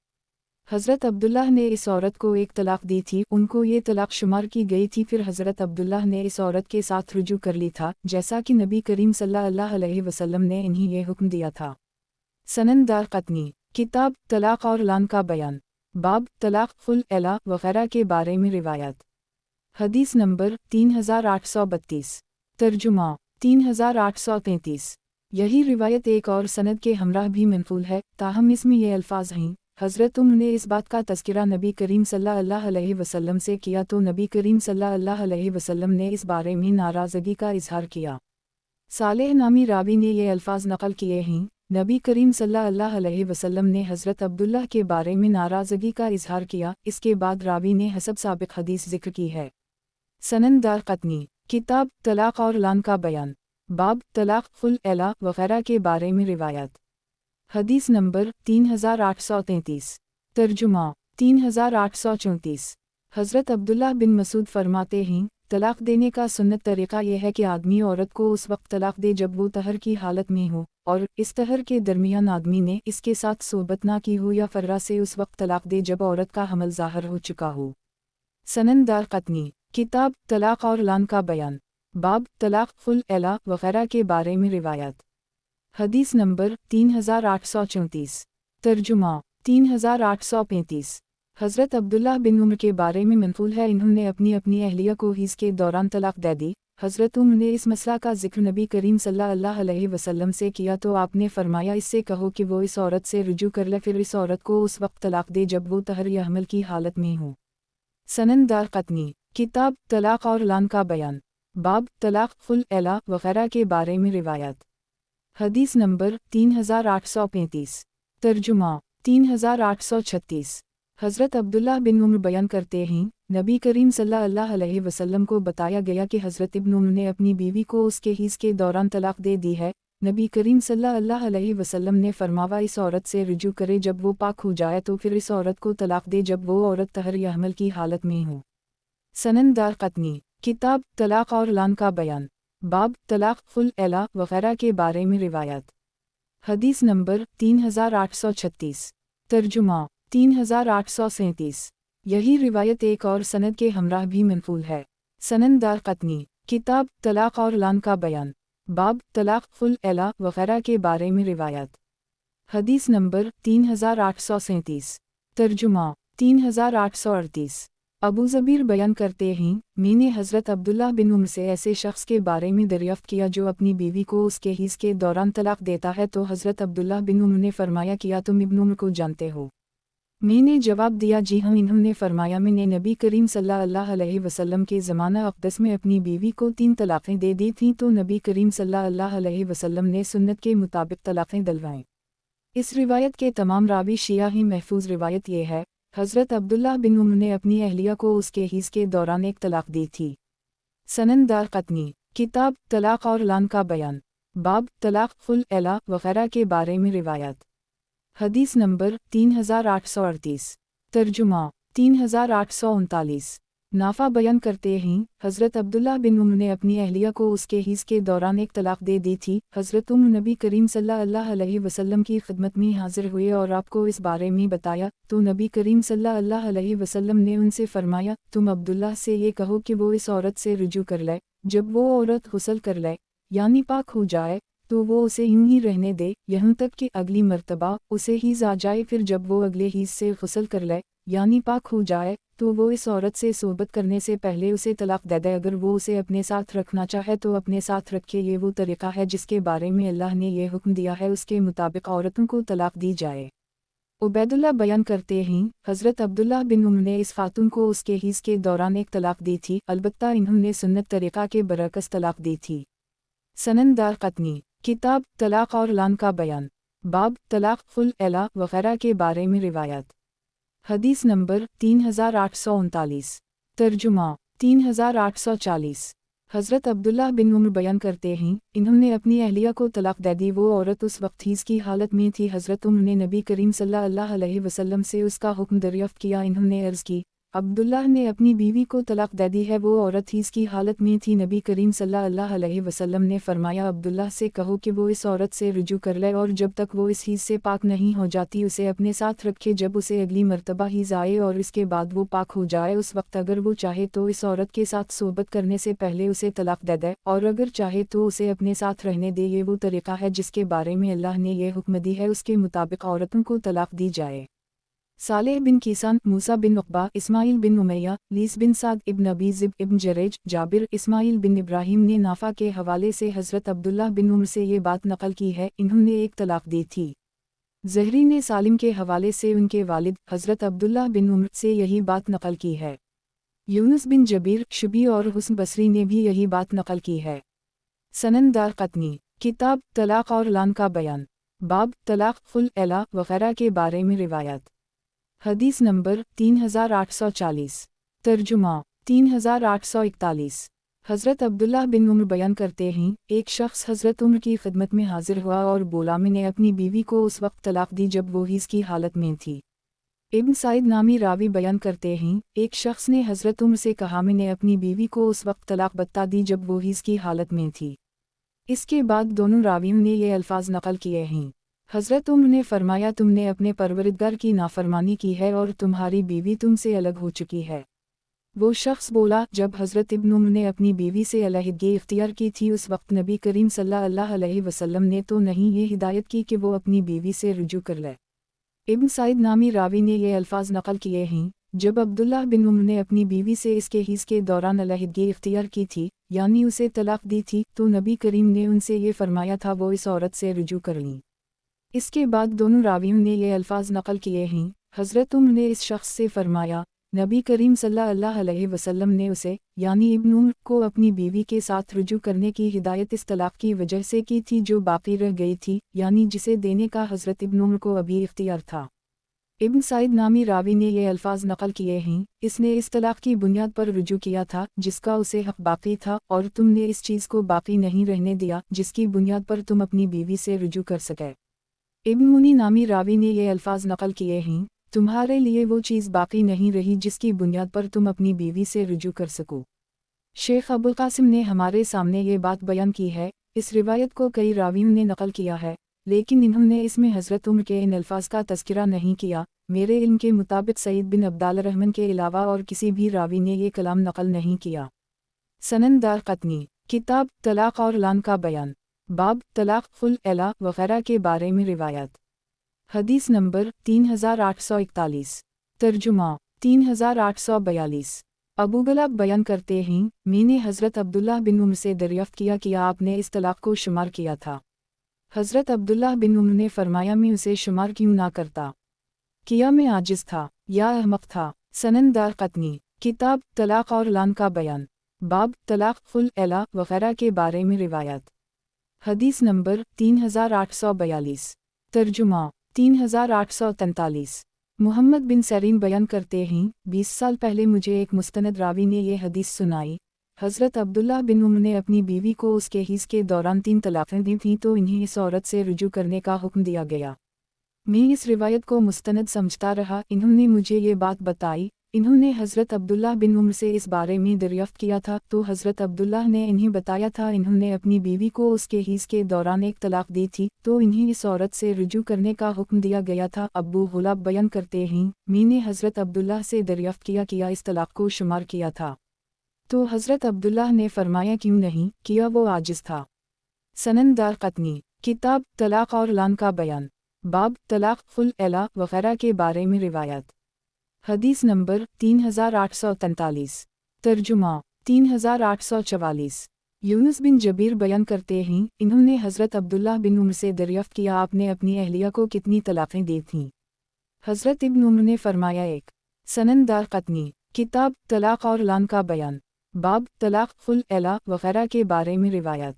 حضرت عبداللہ نے اس عورت کو ایک طلاق دی تھی، ان کو یہ طلاق شمار کی گئی تھی، پھر حضرت عبداللہ نے اس عورت کے ساتھ رجوع کر لی تھا جیسا کہ نبی کریم صلی اللہ علیہ وسلم نے انہیں یہ حکم دیا تھا۔ سنن دارقطنی، کتاب طلاق اور اعلان کا بیان، باب طلاق، خلع وغیرہ کے بارے میں روایات۔ حدیث نمبر 3832۔ ترجمہ 3833۔ یہی روایت ایک اور سند کے ہمراہ بھی منقول ہے، تاہم اس میں یہ الفاظ ہیں، حضرت عمر نے اس بات کا تذکرہ نبی کریم صلی اللہ علیہ وسلم سے کیا تو نبی کریم صلی اللہ علیہ وسلم نے اس بارے میں ناراضگی کا اظہار کیا۔ صالح نامی راوی نے یہ الفاظ نقل کیے ہیں، نبی کریم صلی اللہ علیہ وسلم نے حضرت عبداللہ کے بارے میں ناراضگی کا اظہار کیا، اس کے بعد راوی نے حسب سابق حدیث ذکر کی ہے۔ سنن دارقطنی، کتاب طلاق اور اعلان کا بیان، باب طلاق، خلع وغیرہ کے بارے میں روایات۔ حدیث نمبر 3833۔ ترجمہ 3834۔ حضرت عبداللہ بن مسعود فرماتے ہیں، طلاق دینے کا سنت طریقہ یہ ہے کہ آدمی عورت کو اس وقت طلاق دے جب وہ طہر کی حالت میں ہو، اور اس طہر کے درمیان آدمی نے اس کے ساتھ صحبت نہ کی ہو، یا فرہ سے اس وقت طلاق دے جب عورت کا حمل ظاہر ہو چکا ہو۔ سنن دارقطنی، کتاب طلاق اور اعلان کا بیان، باب طلاق، خلع وغیرہ کے بارے میں روایات۔ حدیث نمبر 3834۔ ترجمہ 3835۔ حضرت عبداللہ بن عمر کے بارے میں منقول ہے، انہوں نے اپنی اہلیہ کو حیض کے دوران طلاق دے دی۔ حضرت عمر نے اس مسئلہ کا ذکر نبی کریم صلی اللہ علیہ وسلم سے کیا تو آپ نے فرمایا، اس سے کہو کہ وہ اس عورت سے رجوع کر لے، پھر اس عورت کو اس وقت طلاق دے جب وہ طہر یا حمل کی حالت میں ہو۔ سنن دارقطنی، کتاب طلاق اور اعلان کا بیان، باب طلاق، خلع وغیرہ کے بارے میں روایات۔ حدیث نمبر 3835۔ ترجمہ 3836۔ حضرت عبداللہ بن عمر بیان کرتے ہیں، نبی کریم صلی اللہ علیہ وسلم کو بتایا گیا کہ حضرت ابن عمر نے اپنی بیوی کو اس کے حیض کے دوران طلاق دے دی ہے۔ نبی کریم صلی اللہ علیہ وسلم نے فرمایا، اس عورت سے رجوع کرے جب وہ پاک ہو جائے تو پھر اس عورت کو طلاق دے جب وہ عورت طہر یا حمل کی حالت میں ہو۔ سنن دارقطنی، کتاب طلاق اور اعلان کا بیان، باب طلاق، خلع وغیرہ کے بارے میں روایات۔ حدیث نمبر 3836۔ ترجمہ 3837۔ یہی روایت ایک اور سند کے ہمراہ بھی منقول ہے۔ سنن دارقطنی، کتاب طلاق اور اعلان کا بیان، बाब तलाक खुल एला वगैरह के बारे में रिवायत। हदीस नंबर 3837। तर्जुमा 3838। अबू ज़बीर बयान करते हैं, मैंने हज़रत अब्दुल्ला बिन उम्र से ऐसे शख्स के बारे में दरियाफ़्त किया जो अपनी बीवी को उसके हिस्से के दौरान तलाक देता है, तो हज़रत अब्दुल्ला बिन उम्र ने फरमाया, किया तुम इब्न उम्र को जानते हो? मैंने जवाब दिया, जी हाँ। इन्होंने फरमाया, मैंने नबी करीम सल्लल्लाहु अलैहि वसल्लम के ज़माना अक़दस में अपनी बीवी को 3 तलाक़ें दे दी थीं, तो नबी करीम सल्लल्लाहु अलैहि वसल्लम ने सुन्नत के मुताबिक तलाक़ें दिलवाईं। इस रिवायत के तमाम रावी शिया ही महफूज रिवायत ये है, हज़रत अब्दुल्ला बिन उम्र ने अपनी अहलिया को उसके हिस्से के दौरान एक तलाक दी थी। सनन दारक़ुतनी, किताब तलाक और लान का बयान, बाब तलाक खुल एला वगैरह के बारे में रिवायत। हदीस नंबर 3838। तर्जुमा 3839। नाफा बयान करते हैं, हज़रत अब्दुल्ला बिन उम्र ने अपनी अहलिया को उसके हिस्से के दौरान एक तलाक दे दी थी। हज़रत उम्र नबी करीम सल्लल्लाहु अलैहि वसल्लम की खिदमत में हाजिर हुए और आपको इस बारे में बताया, तो नबी करीम सल्लल्लाहु अलैहि वसल्लम ने उनसे फरमाया, तुम अब्दुल्ला से ये कहो कि वो इस औरत से रुजू कर ले। जब वो औरत गुस्ल कर ले यानी पाक हो जाए, तो वो उसे यूं ही रहने दे यहाँ तक कि अगली मर्तबा उसे हीज़ आ जाए। फिर जब वो अगले हीज़ से गुस्ल कर ले यानी पाक हो जाए, तो वो इस औरत से सोबत करने से पहले उसे तलाक दे दे। अगर वो उसे अपने साथ रखना चाहे तो अपने साथ रखे। ये वो तरीक़ा है जिसके बारे में अल्लाह ने ये हुक्म दिया है, उसके मुताबिक औरतों को तलाक दी जाए। उबैदुल्लाह बयान करते हैं, हज़रत अब्दुल्ला बिन उम्र ने इस खातून को उसके हिस्से के दौरान एक तलाक दी थी, अलबत्ता इन्होंने सुन्नत तरीक़ा के बरअक्स तलाक दी थी। सनन दारक़ुतनी, किताब तलाक और लान का बयान, बाब तलाक खुल एला वगैरह के बारे में रिवायत। हदीस नंबर 3839। तर्जुमा 3840। हज़रत अब्दुल्ला बिन उम्र बयान करते हैं, इन्होंने अपनी अहलिया को तलाक दे दी। वो औरत उस वक्त हीज़ की हालत में थी। हज़रत उम्र ने नबी करीम सल्लल्लाहु अलैहि वसल्लम से उसका हुक्म दरियाफ़्त किया। इन्होंने अर्ज़ की, अब्दुल्ला ने अपनी बीवी को तलाक दे दी है। वो औरत हीज़ की हालत में थी। नबी करीम सल्लल्लाहु अलैहि वसल्लम ने फरमाया, अब्दुल्ला से कहो कि वो इस औरत से रुजू कर ले और जब तक वो इस हीज़ से पाक नहीं हो जाती उसे अपने साथ रखे। जब उसे अगली मर्तबा हीज़ आए और इसके बाद वो पाक हो जाए, उस वक्त अगर वो चाहे तो इस औरत के साथ सोबत करने से पहले उसे तलाक दे दे, और अगर चाहे तो उसे अपने साथ रहने दे। ये वो तरीक़ा है जिसके बारे में अल्लाह ने यह हुक्म दी है, उसके मुताबिक औरतों को तलाक दी जाए। सालेह बिन कीसान, मूसा बिन उक़बा, इस्माइल बिन उमैया, लीस बिन साद इब्न अबी ज़िब इब्न जरेज, जाबिर, इस्माइल बिन इब्राहिम ने नाफा के हवाले से हज़रत अब्दुल्ला बिन उम्र से ये बात नकल की है, इन्होंने एक तलाक दी थी। ज़हरी ने सालिम के हवाले से उनके वालिद हज़रत अब्दुल्ला बिन उम्र से यही बात नकल की है। यूनुस बिन जबीर, शुबी और हुस्न बसरी ने भी यही बात नकल की है। सनन दारक़ुतनी, किताब तलाक और लान का बयान, बाब तलाक खुल एला वगैरह के बारे में रिवायत। हदीस नंबर 3840। तर्जुमा 3841। हज़रत अब्दुल्ला बिन उम्र बयान करते हैं, एक शख्स हज़रत उम्र की खिदमत में हाजिर हुआ और बोला, मैंने अपनी बीवी को उस वक्त तलाक दी जब वो हीज़ की हालत में थी। इब्न साइद नामी रावी बयान करते हैं, एक शख्स ने हज़रत उम्र से कहा, मैंने अपनी बीवी को उस वक्त तलाक बता दी जब वो हीज़ की हालत में थी। इसके बाद दोनों रावियों ने ये अल्फाज नकल किए हैं। हज़रत उम्र ने फरमाया, तुमने अपने परवरिदगार की नाफरमानी की है और तुम्हारी बीवी तुमसे अलग हो चुकी है। वो शख्स बोला, जब हज़रत इब्न उम्र ने अपनी बीवी से अलहदगी इख्तियार की थी, उस वक्त नबी करीम सल्लल्लाहु अलैहि वसल्लम ने तो नहीं ये हिदायत की कि वो अपनी बीवी से रुजू कर ले। इब्न साइद नामी रावी ने ये अल्फाज नकल किए हैं, जब अब्दुल्ला बिन उम्र ने अपनी बीवी से इसके हिस्से के दौरान अलहदगी इख्तियार की थी यानी उसे तलाक दी थी, तो नबी करीम ने उनसे ये फरमाया था वो इस औरत से रुजू कर लीं। इसके बाद दोनों रावियों ने ये अल्फाज नकल किए हैं, हज़रत उम्र ने इस शख्स से फरमाया, नबी करीम सल्लल्लाहु अलैहि वसल्लम ने उसे यानी इब्न उम्र को अपनी बीवी के साथ रुजू करने की हिदायत इस तलाक की वजह से की थी जो बाकी रह गई थी, यानी जिसे देने का हज़रत इब्न उम्र को अभी इख्तियार था। इब्न साइद नामी रावी ने ये अल्फाज नकल किए हैं, इसने इस तलाक की बुनियाद पर रुजू किया था जिसका उसे हक बाकी था, और तुमने इस चीज़ को बाकी नहीं रहने दिया जिसकी बुनियाद पर तुम अपनी बीवी से रुजू कर सके। इब्न मुनी नामी रावी ने ये अल्फाज नकल किए हैं, तुम्हारे लिए वो चीज़ बाकी नहीं रही जिसकी बुनियाद पर तुम अपनी बीवी से रुजू कर सको। शेख अबुल कासिम ने हमारे सामने ये बात बयान की है। इस रिवायत को कई रावियों ने नकल किया है, लेकिन इन्होंने इसमें हज़रत उम्र के इन अल्फाज का तज़किरा नहीं किया। मेरे इल्म के मुताबिक सईद बिन अब्दाल रहमान के अलावा और किसी भी रावी ने ये कलाम नकल नहीं किया। सनन दारक़ुतनी, किताब तलाक और लान का बयान, बाब तलाक खुल एला वगैरह के बारे में रिवायत। हदीस नंबर 3841। तर्जुमा 3842। अबू गलाब बयान करते हैं, मैंने हज़रत अब्दुल्लाह बिन उमर से दरियाफ्त किया कि आपने इस तलाक को शुमार किया था। हज़रत अब्दुल्लाह बिन उमर ने फरमाया, मैं उसे शुमार क्यों ना करता, किया मैं आजिज़ था या अहमक था। सनन दारक़ुतनी। किताब तलाक और लान का बयान, बाब तलाक खुल एला वगैरह के बारे में रिवायत। हदीस नंबर 3842। तर्जुमा 3843। मोहम्मद बिन सरीन बयान करते हैं, 20 साल पहले मुझे एक मुस्तनद रावी ने ये हदीस सुनाई। हज़रत अब्दुल्लाह बिन उमर ने अपनी बीवी को उसके हिस्स के दौरान 3 तलाक़ें दी थीं तो इन्हें इस औरत से रुजू करने का हुक्म दिया गया। मैं इस रिवायत को मुस्तनद समझता रहा। इन्होंने मुझे ये बात बताई। इन्होंने हज़रत अब्दुल्लाह बिन उमर से इस बारे में दरियाफ्त किया था तो हज़रत अब्दुल्लाह ने इन्हें बताया था इन्होंने अपनी बीवी को उसके हिस्स के दौरान एक तलाक दी थी तो इन्हें इस औरत से रुजू करने का हुक्म दिया गया था। अबू गुलाब बयान करते हैं, मैंने हज़रत अब्दुल्लाह से दरियाफ्त किया इस तलाक को शुमार किया था तो हज़रत अब्दुल्लाह ने फरमाया क्यों नहीं किया, वो आजिज़ था। सनन दारक़ुतनी। किताब तलाक और लान का बयान, बाब तलाक खुल एला वगैरह के बारे में रिवायत। हदीस नंबर 3843। तर्जुमा 3844। यूनुस बिन जबीर बयान करते हैं, इन्होंने हज़रत अब्दुल्लाह बिन उमर से दरियाफ्त किया आपने अपनी अहलिया को कितनी तलाक़ें दी थीं। हज़रत इब्न उमर ने फरमाया एक। सनन दारक़ुतनी। किताब तलाक और लान का बयान, बाब तलाक खुल एला वगैरह के बारे में रिवायत।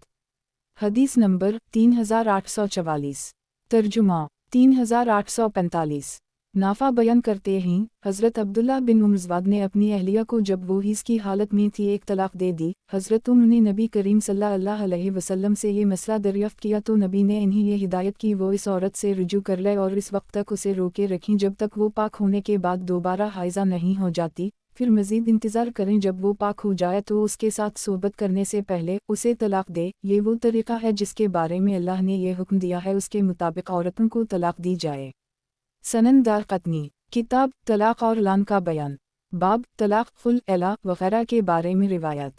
हदीस नंबर 3844। तर्जुमा 3845। नाफा बयान करते हैं, हज़रत अब्दुल्लाह बिन उमर ने अपनी अहलिया को जब वो इसकी हालत में थी एक तलाक दे दी। हज़रत उमर ने नबी करीम सल्लल्लाहु अलैहि वसल्लम से ये मसला दरियाफ्त किया तो नबी ने इन्हें ये हिदायत की वो इस औरत से रुजू कर ले और इस वक्त तक उसे रोके रखें जब तक वो पाक होने के बाद दोबारा हाइज़ा नहीं हो जाती, फिर मज़ीद इंतज़ार करें, जब वो पाक हो जाए तो उसके साथ सोबत करने से पहले उसे तलाक दे। ये वो तरीक़ा है जिसके बारे में अल्लाह ने यह हुक्म दिया है, उसके मुताबिक औरतों को तलाक दी जाए। सनन दारक़ुतनी। किताब तलाक और लान का बयान, बाब तलाक खुल एला वगैरह के बारे में रिवायत।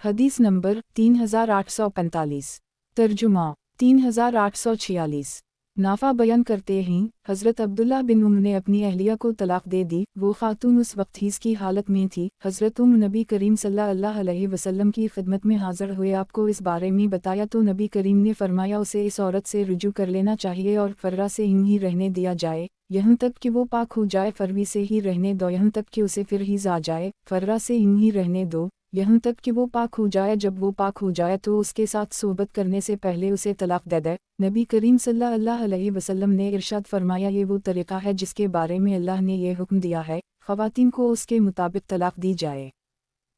हदीस नंबर 3845। तर्जुमा 3846। नाफा बयान करते हैं, हज़रत अब्दुल्लाह बिन उमर ने अपनी अहलिया को तलाक दे दी। वो खातून उस वक्त इसकी हालत में थी। हज़रत उमर नबी करीम सल्लल्लाहु अलैहि वसल्लम की खिदमत में हाज़िर हुए, आपको इस बारे में बताया तो नबी करीम ने फरमाया उसे इस औरत से रुजू कर लेना चाहिए और फर्रा से यूं ही रहने दिया जाए यहाँ तक कि वो पाक हो जाए। फरवी से ही रहने दो यहाँ तक कि उसे फिर हिज़ आ जाए। फर्रा से यूं ही रहने दो यहाँ तक कि वो पाक हो जाए। जब वो पाक हो जाए तो उसके साथ सोबत करने से पहले उसे तलाक दे दे। नबी करीम सल्लल्लाहु अलैहि वसल्लम ने इरशाद फरमाया ये वो तरीक़ा है जिसके बारे में अल्लाह ने यह हुक्म दिया है, ख़वातीन को उसके मुताबिक तलाक दी जाए।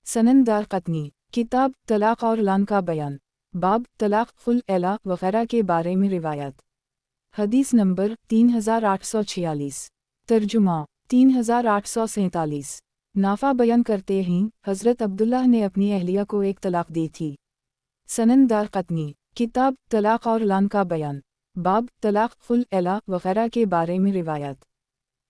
सनन दारक़ुतनी। किताब तलाक और लान का बयान, बाब तलाक खुल एला वगैरह के बारे में रिवायत। हदीस नंबर 3846। तर्जुमा 3847। नाफा बयान करते हैं, हज़रत अब्दुल्लाह ने अपनी अहलिया को एक तलाक दी थी। सनन दारक़ुतनी। किताब तलाक और लान का बयान, बाब तलाक खुल एला वगैरह के बारे में रिवायत।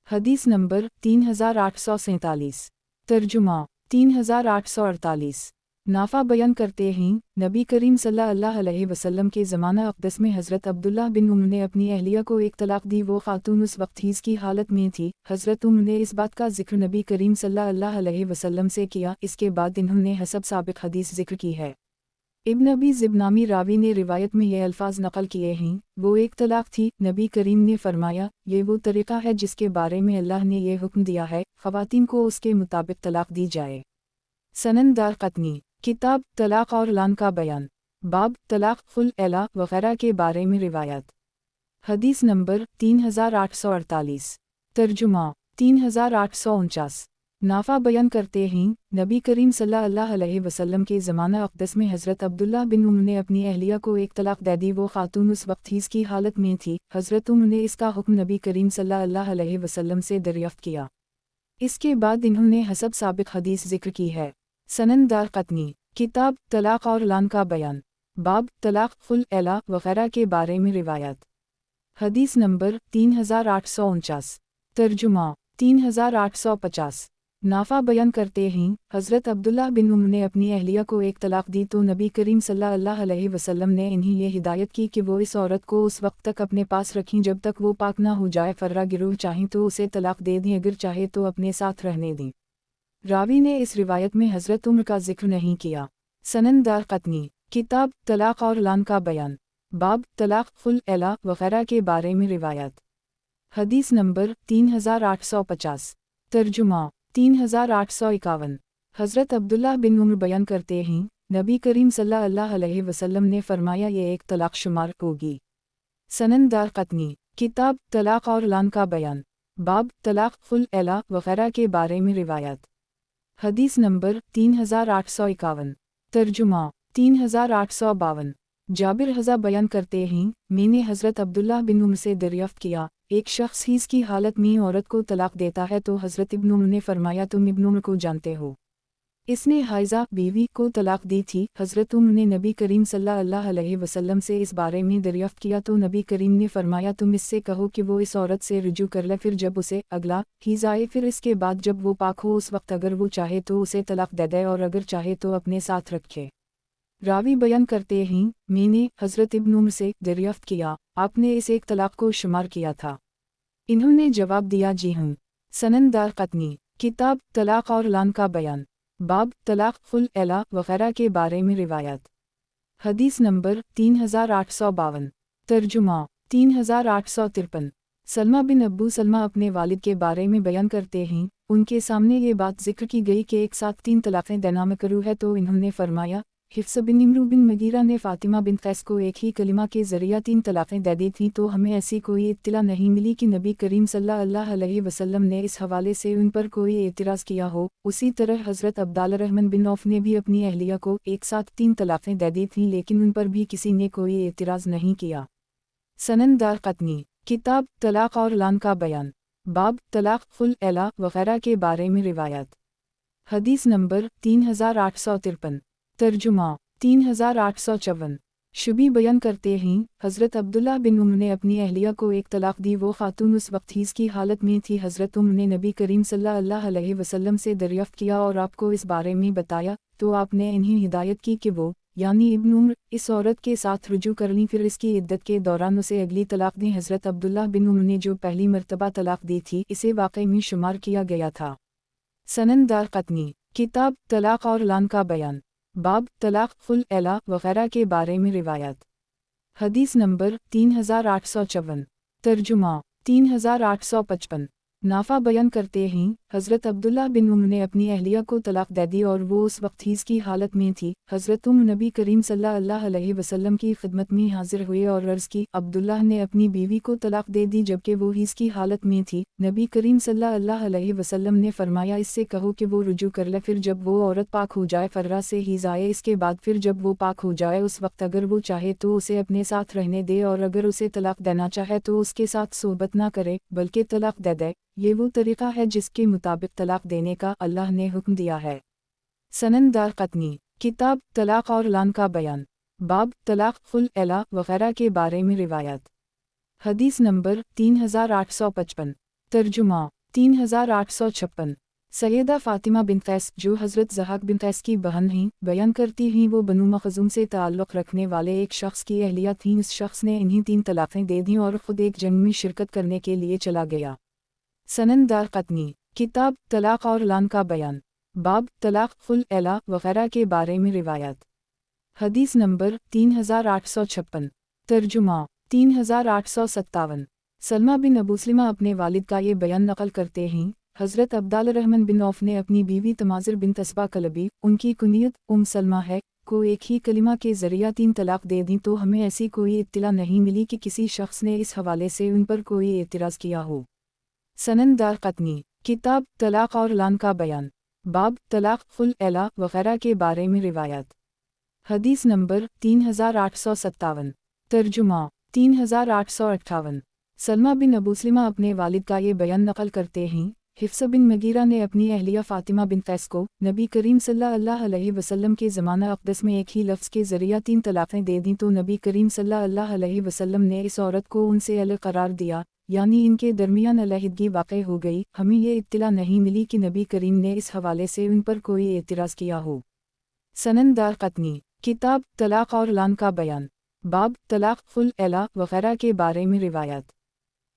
हदीस नंबर 3847। तर्जुमा 3848। नाफा बयान करते हैं, नबी करीम सल्लल्लाहु अलैहि वसल्लम के ज़माना अक़दस में हज़रत अब्दुल्लाह बिन उमर ने अपनी अहलिया को एक तलाक दी। वो खातून उस वक्त हिज़ की हालत में थी। हज़रत उमर ने इस बात का जिक्र नबी करीम सल्लल्लाहु अलैहि वसल्लम से किया। इसके बाद इन्होंने हसब साबिक़ हदीस जिक्र की है। इब्न अबी ज़िब नामी रावी ने रिवायत में ये अल्फाज नक़ल किए हैं, वो एक तलाक थी। नबी करीम ने फरमाया ये वो तरीक़ा है जिसके बारे में अल्लाह ने यह हुक्म दिया है, ख़वातीन को उसके मुताबिक तलाक दी जाए। सनन दारक़ुतनी। किताब तलाक और लान का बयान, बाब तलाक खुल एला वगैरह के बारे में रिवायत। हदीस नंबर 3848। तर्जुमा 3849। नाफा बयान करते हैं, नबी करीम सल्लल्लाहु अलैहि वसल्लम के ज़माना अक़दस में हज़रत अब्दुल्लाह बिन उमर ने अपनी अहलिया को एक तलाक दे दी। वो खातून उस वक्त हिज़ की हालत में थी। हज़रत उमर ने इसका हुक्म नबी करीम सल्लल्लाहु अलैहि वसल्लम से दरियाफ्त किया। इसके बाद इन्होंने हसब साबिक़ हदीस जिक्र की है। सनन दारक़ुतनी। किताब तलाक और लान का बयान, बाब तलाक खुल एला वगैरह के बारे में रिवायत। हदीस नंबर 3849। तर्जुमा 3850। नाफा बयान करते हैं, हज़रत अब्दुल्लाह बिन उम्र ने अपनी अहलिया को एक तलाक दी तो नबी करीम सल्लल्लाहु अलैहि वसल्लम ने इन्हें ये हिदायत की कि वो इस औरत को उस वक्त तक अपने पास रखें जब तक वो पाक ना हो जाए। फर्रा गिरोह चाहें तो उसे तलाक दे दें, अगर चाहे तो अपने साथ रहने दें। रावी ने इस रिवायत में हज़रत उम्र का जिक्र नहीं किया। सनन दारक़ुतनी, किताब तलाक और लान का बयान, बाब तलाक खुल एला वगैरह के बारे में रिवायत। हदीस नंबर 3850। तर्जुमा 3851। हज़रत अब्दुल्लाह बिन उम्र बयान करते हैं, नबी करीम सल्लल्लाहु अलैहि वसल्लम ने फरमाया ये एक तलाक शुमार होगी। सनन दारक़ुतनी, किताब तलाक और लान का बयान, बाब तलाक खुल एला वगैरह के बारे में रिवायत। हदीस नंबर 3851। तर्जुमा 3852। जाबिर हज़ा बयान करते हैं, मैंने हज़रत अब्दुल्लाह बिन उम्र से दरियाफ़्त किया, एक शख्स ही इसकी हालत में औरत को तलाक देता है तो हज़रत इब्न उम्र ने फरमाया तुम इब्न उम्र को जानते हो, इसने हाइज़ा बीवी को तलाक दी थी। हज़रत उम्र ने नबी करीम सल्लल्लाहु अलैहि वसल्लम से इस बारे में दरियाफ़्त किया तो नबी करीम ने फरमाया तुम इससे कहो कि वो इस औरत से रुजू कर ले, फिर जब उसे अगला हीज़ आए फिर इसके बाद जब वो पाक हो उस वक्त अगर वो चाहे तो उसे तलाक दे दे और अगर चाहे तो अपने साथ रखे। रावी बयान करते हैं, मैंने हज़रत इब्न उम्र से दरियाफ़्त किया, आपने इस एक तलाक को शुमार किया था? इन्होंने जवाब दिया जी हाँ। सनन दारक़ुतनी, किताब तलाक और लान का बयान, बाब तलाक खुल एला वगैरह के बारे में रिवायत। हदीस नंबर 3852। तर्जुमा 3853। सलमा बिन अब्बू सलमा अपने वालिद के बारे में बयान करते हैं, उनके सामने ये बात जिक्र की गई कि एक साथ 3 तलाक़ें देना मकरूह है तो इन्होंने फरमाया हिफ्स बिन इमरू बिन मगीरा ने फ़ातिमा बिन कैस को एक ही कलिमा के ज़रिया 3 तलाक़ें दे दी थीं तो हमें ऐसी कोई इत्तला नहीं मिली कि नबी करीम सल्लल्लाहु अलैहि वसल्लम ने इस हवाले से उन पर कोई एतराज़ किया हो। उसी तरह हज़रत अब्दुल्लाह बिन औफ़ ने भी अपनी अहलिया को एक साथ 3 तलाक़ें दे दी थीं लेकिन उन पर भी किसी ने कोई एतराज़ नहीं किया। सनन दारक़ुतनी, किताब तलाक और लान का बयान, बाब तलाक खुल एला वगैरह के बारे में रिवायत। हदीस नंबर 3853। तर्जुमा 3854। शुबी बयान करते हैं, हज़रत अब्दुल्लाह बिन उम्र ने अपनी अहलिया को एक तलाक दी, वो खातून उस वक्त हीज़ की हालत में थी। हज़रत उम्र ने नबी करीम सल्लल्लाहु अलैहि वसल्लम से दरियाफ़्त किया और आपको इस बारे में बताया तो आपने इन्हें हिदायत की कि वो यानी इब्न उम्र इस औरत के साथ रुजू कर लीं, फिर इसकी इद्दत के दौरान उसे अगली तलाक दें। हज़रत अब्दुल्लाह बिन उम्र ने जो पहली मरतबा तलाक दी थी इसे वाक़ई में शुमार किया गया था। सनन दारक़ुतनी, किताब तलाक और लान का बयान, बाब तलाक खुल एला वगैरह के बारे में रिवायत। हदीस नंबर 3854। तर्जुमा 3855। नाफा बयान करते हैं, हज़रत अब्दुल्लाह बिन उम्र ने अपनी अहलिया को तलाक दे दी और वो उस वक्त हीज़ की हालत में थी। हज़रत उम्र नबी करीम सल्लल्लाहु अलैहि वसल्लम की खिदमत में हाजिर हुए और अर्ज़ की अब्दुल्लाह ने अपनी बीवी को तलाक दे दी जबकि वो हीज़ की हालत में थी। नबी करीम सल्लल्लाहु अलैहि वसल्लम ने फरमाया इससे कहो कि वो रुजू कर ले, फिर जब वो औरत पाक हो जाए फर्रा से हीज़ आए, इसके बाद फिर जब वो पाक हो जाए उस वक्त अगर वो चाहे तो उसे अपने साथ रहने दे और अगर उसे तलाक देना चाहे तो उसके साथ सोहबत ना करे बल्कि तलाक दे दे। ये वो तरीक़ा है जिसके मुताबिक तलाक देने का अल्लाह ने हुक्म दिया है। सनन दारक़ुतनी, किताब तलाक और लान का बयान, बाब तलाक खुल एला वगैरह के बारे में रिवायत। हदीस नंबर 3855। तर्जुमा 3856। सैयदा फ़ातिमा बिन कैस जो हज़रत ज़हाक बिन कैस की बहन हैं बयान करती हैं वो बनु मखज़ूम से ताल्लुक़ रखने वाले एक शख्स की अहलिया थीं। इस शख्स ने इन्हें 3 तलाक़ें दे दीं और ख़ुद एक जंग में शिरकत करने के लिए चला गया। सनन दारक़ुतनी, किताब तलाक और लान का बयान, बाब तलाक खुल एला वगैरह के बारे में रिवायत। हदीस नंबर 3856। तर्जुमा 3857। सलमा बिन अबू सलमा अपने वालिद का ये बयान नक़ल करते हैं, हज़रत अब्दुल्लाह बिन औफ़ ने अपनी बीवी तमाज़िर बिन तस्बा कलबी उनकी कुनियत सलमा है को एक ही कलिमा के ज़रिया 3 तलाक दे दी तो हमें ऐसी कोई इत्तला नहीं मिली कि किसी शख्स ने इस हवाले से उन पर कोई एतराज़ किया हो। सनन दारक़ुतनी, किताब तलाक और लान का बयान, बाब तलाक खुल एला वगैरह के बारे में रिवायत। हदीस नंबर 3857। तर्जुमा 3858। सलमा बिन अबू सलमा अपने वालिद का ये बयान नक़ल करते हैं, हिफ्स बिन मगीरा ने अपनी अहलिया फ़ातिमा बिन कैस को नबी करीम सल्लल्लाहु अलैहि वसल्लम के ज़माना अक़दस में एक ही लफ्ज़ के ज़रिया 3 तलाक़ें दे दी तो नबी करीम सल्लल्लाहु अलैहि वसल्लम ने इस औरत को उनसे अलग करार दिया, یعنی ان کے درمیان علیحدگی واقع ہو گئی، ہمیں یہ اطلاع نہیں ملی کہ نبی کریم نے اس حوالے سے ان پر کوئی اعتراض کیا ہو۔ سنن دارقطنی، کتاب طلاق اور لعن کا بیان، باب طلاق خلع وغیرہ کے بارے میں روایات۔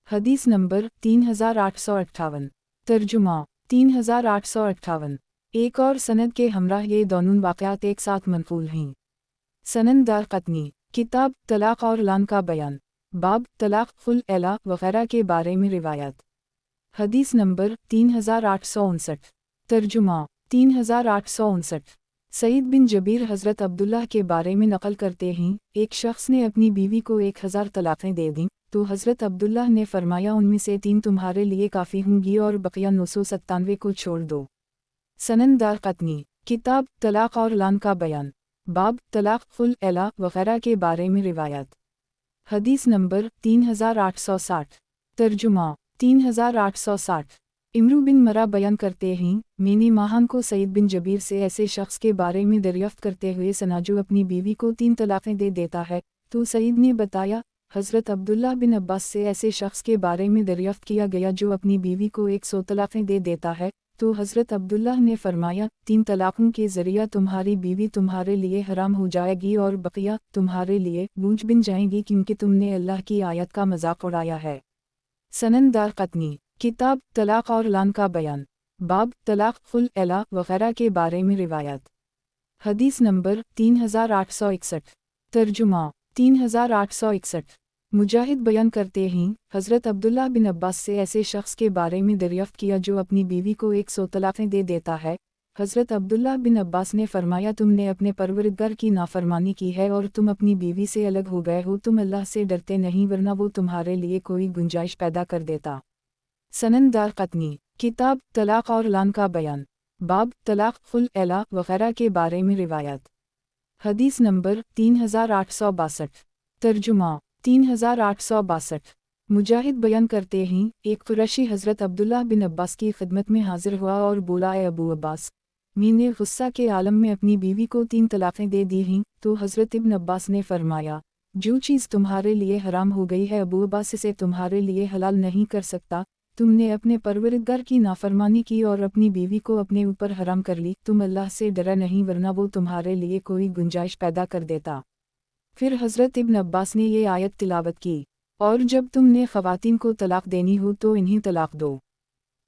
حدیث نمبر 3858، ترجمہ 3858، ایک اور سند کے ہمراہ یہ دونوں واقعات ایک ساتھ منقول ہیں۔ سنن دارقطنی، کتاب طلاق اور لعن کا بیان، باب طلاق خلع وغیرہ کے بارے میں روایات۔ حدیث نمبر 3859، ترجمہ 3859، سعید بن جبیر حضرت عبداللہ کے بارے میں نقل کرتے ہیں، ایک شخص نے اپنی بیوی کو 1000 طلاقیں دے دیں، تو حضرت عبداللہ نے فرمایا ان میں سے 3 تمہارے لیے کافی ہوں گی اور بقیہ 997 کو چھوڑ دو۔ سنن دارقطنی، کتاب طلاق اور لعن کا بیان، باب طلاق خلع وغیرہ کے بارے میں روایات۔ حدیث نمبر 3860، ترجمہ 3860، عمرو بن مرہ بیان کرتے ہیں، میں نے ماہان کو سعید بن جبیر سے ایسے شخص کے بارے میں دریافت کرتے ہوئے سنا جو اپنی بیوی کو 3 طلاقیں دے دیتا ہے، تو سعید نے بتایا، حضرت عبداللہ بن عباس سے ایسے شخص کے بارے میں دریافت کیا گیا جو اپنی بیوی کو 100 طلاقیں دے دیتا ہے، تو حضرت عبداللہ نے فرمایا 3 طلاقوں کے ذریعہ تمہاری بیوی تمہارے لیے حرام ہو جائے گی اور بقیہ تمہارے لیے بوجھ بن جائیں گی کیونکہ تم نے اللہ کی آیت کا مذاق اڑایا ہے۔ سنن دارقطنی، کتاب طلاق اور لعن کا بیان، باب طلاق خلع وغیرہ کے بارے میں روایات۔ حدیث نمبر 3861، ترجمہ 3861، مجاہد بیان کرتے ہیں، حضرت عبداللہ بن عباس سے ایسے شخص کے بارے میں دریافت کیا جو اپنی بیوی کو 100 طلاقیں دے دیتا ہے، حضرت عبداللہ بن عباس نے فرمایا تم نے اپنے پروردگار کی نافرمانی کی ہے اور تم اپنی بیوی سے الگ ہو گئے ہو، تم اللہ سے ڈرتے نہیں ورنہ وہ تمہارے لیے کوئی گنجائش پیدا کر دیتا۔ سنن دارقطنی، کتاب طلاق اور لعن کا بیان، باب طلاق خلع وغیرہ کے بارے میں روایات۔ حدیث نمبر 3862، ترجمہ 3862، مجاہد بیان کرتے ہیں، ایک قریشی حضرت عبداللہ بن عباس کی خدمت میں حاضر ہوا اور بولا اے ابو عباس، میں نے غصہ کے عالم میں اپنی بیوی کو 3 طلاقیں دے دی ہیں، تو حضرت ابن عباس نے فرمایا جو چیز تمہارے لیے حرام ہو گئی ہے ابو عباس اسے تمہارے لیے حلال نہیں کر سکتا، تم نے اپنے پروردگار کی نافرمانی کی اور اپنی بیوی کو اپنے اوپر حرام کر لی، تم اللہ سے ڈرا نہیں ورنہ وہ تمہارے لیے کوئی گنجائش پیدا کر دیتا۔ پھر حضرت ابن عباس نے یہ آیت تلاوت کی، اور جب تم نے خواتین کو طلاق دینی ہو تو انہیں طلاق دو،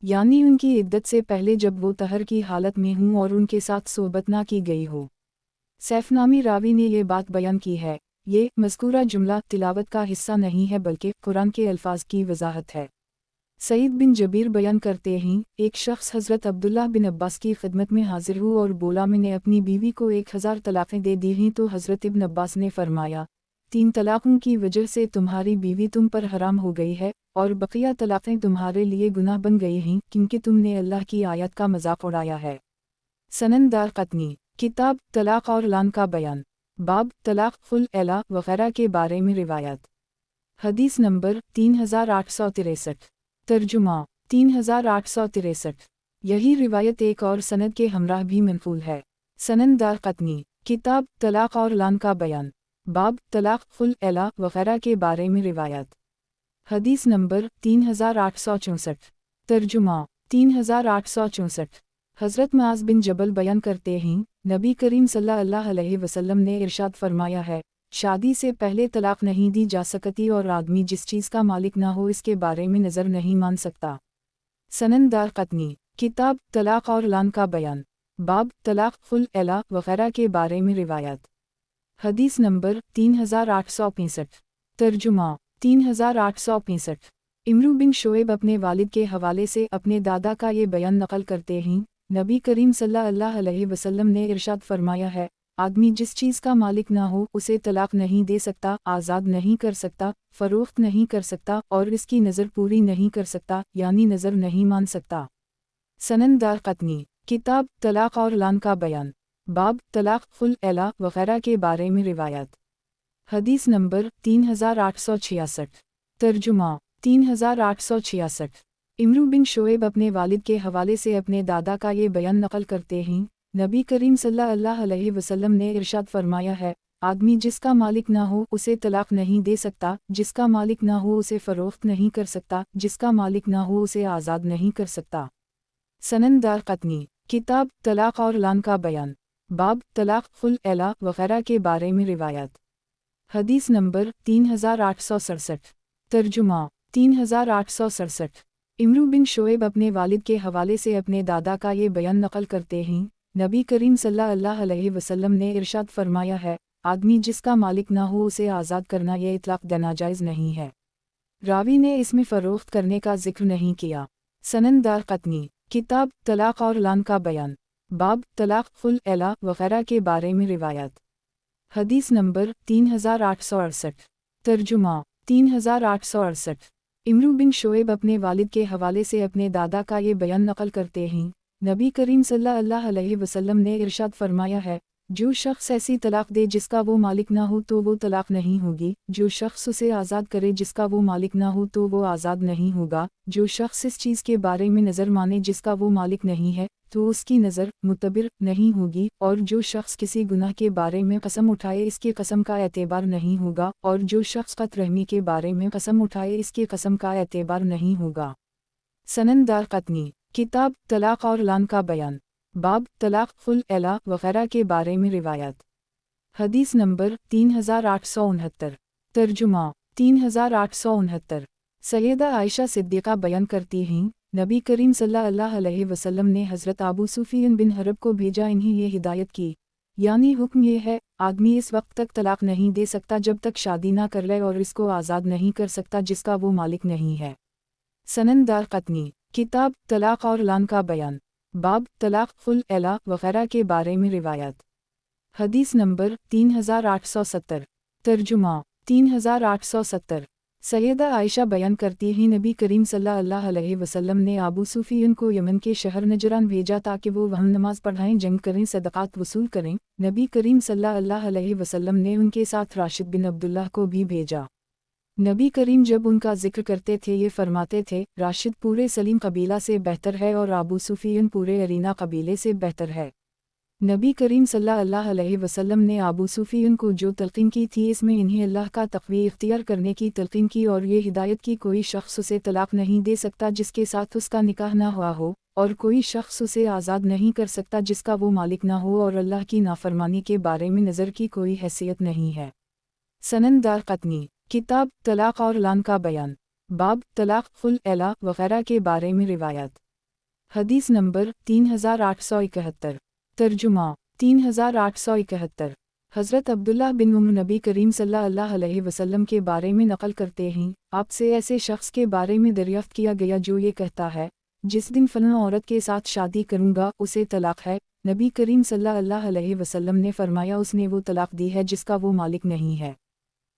یعنی ان کی عدت سے پہلے جب وہ طہر کی حالت میں ہوں اور ان کے ساتھ صحبت نہ کی گئی ہو۔ سیف نامی راوی نے یہ بات بیان کی ہے، یہ مذکورہ جملہ تلاوت کا حصہ نہیں ہے بلکہ قرآن کے الفاظ کی وضاحت ہے۔ سعید بن جبیر بیان کرتے ہیں، ایک شخص حضرت عبداللہ بن عباس کی خدمت میں حاضر ہو اور بولا میں نے اپنی بیوی کو 1000 طلاقیں دے دی ہیں، تو حضرت ابن عباس نے فرمایا 3 طلاقوں کی وجہ سے تمہاری بیوی تم پر حرام ہو گئی ہے اور بقیہ طلاقیں تمہارے لیے گناہ بن گئی ہیں کیونکہ تم نے اللہ کی آیت کا مذاق اڑایا ہے۔ سنن دارقطنی، کتاب طلاق اور لعن کا بیان، باب طلاق خلع وغیرہ کے بارے میں روایات۔ حدیث نمبر 3863، ترجمہ 3863، یہی روایت ایک اور سند کے ہمراہ بھی منقول ہے۔ سنن دارقطنی، کتاب طلاق اور لعن کا بیان، باب طلاق خلع وغیرہ کے بارے میں روایات۔ حدیث نمبر 3864، ترجمہ 3864، حضرت معاذ بن جبل بیان کرتے ہیں، نبی کریم صلی اللہ علیہ وسلم نے ارشاد فرمایا ہے، شادی سے پہلے طلاق نہیں دی جا سکتی اور آدمی جس چیز کا مالک نہ ہو اس کے بارے میں نظر نہیں مان سکتا۔ سنن دارقطنی، کتاب طلاق اور لعن کا بیان، باب طلاق خلع وغیرہ کے بارے میں روایات۔ حدیث نمبر 3865، ترجمہ 3865، عمرو بن شعیب اپنے والد کے حوالے سے اپنے دادا کا یہ بیان نقل کرتے ہیں، نبی کریم صلی اللہ علیہ وسلم نے ارشاد فرمایا ہے، آدمی جس چیز کا مالک نہ ہو اسے طلاق نہیں دے سکتا، آزاد نہیں کر سکتا، فروخت نہیں کر سکتا اور اس کی نظر پوری نہیں کر سکتا، یعنی نظر نہیں مان سکتا۔ سنن دارقطنی، کتاب طلاق اور لعن کا بیان، باب طلاق خلع وغیرہ کے بارے میں روایات۔ حدیث نمبر 3866، ترجمہ 3866، عمرو بن شعیب اپنے والد کے حوالے سے اپنے دادا کا یہ بیان نقل کرتے ہیں، نبی کریم صلی اللہ علیہ وسلم نے ارشاد فرمایا ہے، آدمی جس کا مالک نہ ہو اسے طلاق نہیں دے سکتا، جس کا مالک نہ ہو اسے فروخت نہیں کر سکتا، جس کا مالک نہ ہو اسے آزاد نہیں کر سکتا۔ سنن دارقطنی، کتاب طلاق اور لعن کا بیان، باب طلاق، خلع وغیرہ کے بارے میں روایات۔ حدیث نمبر 3867۔ ترجمہ 3867۔ عمرو بن شعیب اپنے والد کے حوالے سے اپنے دادا کا یہ بیان نقل کرتے ہیں، نبی کریم صلی اللہ علیہ وسلم نے ارشاد فرمایا ہے، آدمی جس کا مالک نہ ہو اسے آزاد کرنا یا اطلاق دینا جائز نہیں ہے۔ راوی نے اس میں فروخت کرنے کا ذکر نہیں کیا۔ سنن دارقطنی، کتاب طلاق اور لعن کا بیان، باب طلاق، خلع وغیرہ کے بارے میں روایات۔ حدیث نمبر 3868۔ ترجمہ 3868۔ عمرو بن شعیب اپنے والد کے حوالے سے اپنے دادا کا یہ بیان نقل کرتے ہیں، نبی کریم صلی اللہ علیہ وسلم نے ارشاد فرمایا ہے، جو شخص ایسی طلاق دے جس کا وہ مالک نہ ہو تو وہ طلاق نہیں ہوگی، جو شخص اسے آزاد کرے جس کا وہ مالک نہ ہو تو وہ آزاد نہیں ہوگا، جو شخص اس چیز کے بارے میں نظر مانے جس کا وہ مالک نہیں ہے تو اس کی نظر معتبر نہیں ہوگی، اور جو شخص کسی گناہ کے بارے میں قسم اٹھائے اس کی قسم کا اعتبار نہیں ہوگا، اور جو شخص قطع رحمی کے بارے میں قسم اٹھائے اس کی قسم کا اعتبار نہیں ہوگا۔ سنن دارقطنی، کتاب طلاق اور لعن کا بیان، باب طلاق، خلع وغیرہ کے بارے میں روایات۔ حدیث نمبر 3869۔ ترجمہ 3869۔ سیدہ عائشہ صدیقہ بیان کرتی ہیں، نبی کریم صلی اللہ علیہ وسلم نے حضرت ابو سفیان بن حرب کو بھیجا، انہیں یہ ہدایت کی، یعنی حکم یہ ہے، آدمی اس وقت تک طلاق نہیں دے سکتا جب تک شادی نہ کر لے، اور اس کو آزاد نہیں کر سکتا جس کا وہ مالک نہیں ہے۔ سنن دارقطنی، کتاب طلاق اور لعن کا بیان، باب طلاق، خلع وغیرہ کے بارے میں روایات۔ حدیث نمبر 3870۔ ترجمہ 3870۔ سیدہ عائشہ بیان کرتی ہیں، نبی کریم صلی اللہ علیہ وسلم نے ابو سفیان کو یمن کے شہر نجران بھیجا تاکہ وہ وہاں نماز پڑھائیں، جنگ کریں، صدقات وصول کریں۔ نبی کریم صلی اللہ علیہ وسلم نے ان کے ساتھ راشد بن عبداللہ کو بھی بھیجا۔ نبی کریم جب ان کا ذکر کرتے تھے یہ فرماتے تھے، راشد پورے سلیم قبیلہ سے بہتر ہے اور ابو سفیان پورے ارینا قبیلے سے بہتر ہے۔ نبی کریم صلی اللہ علیہ وسلم نے ابو سفیان کو جو تلقین کی تھی اس میں انہیں اللہ کا تقوی اختیار کرنے کی تلقین کی اور یہ ہدایت کی، کوئی شخص اسے طلاق نہیں دے سکتا جس کے ساتھ اس کا نکاح نہ ہوا ہو، اور کوئی شخص اسے آزاد نہیں کر سکتا جس کا وہ مالک نہ ہو، اور اللہ کی نافرمانی کے بارے میں نظر کی کوئی حیثیت نہیں ہے۔ سنن دارقطنی، کتاب طلاق اور لعن کا بیان، باب طلاق، خلع وغیرہ کے بارے میں روایات۔ حدیث نمبر 3871۔ ترجمہ 3871۔ حضرت عبداللہ بن عمر نبی کریم صلی اللہ علیہ وسلم کے بارے میں نقل کرتے ہیں، آپ سے ایسے شخص کے بارے میں دریافت کیا گیا جو یہ کہتا ہے، جس دن فلاں عورت کے ساتھ شادی کروں گا اسے طلاق ہے۔ نبی کریم صلی اللہ علیہ وسلم نے فرمایا، اس نے وہ طلاق دی ہے جس کا وہ مالک نہیں ہے۔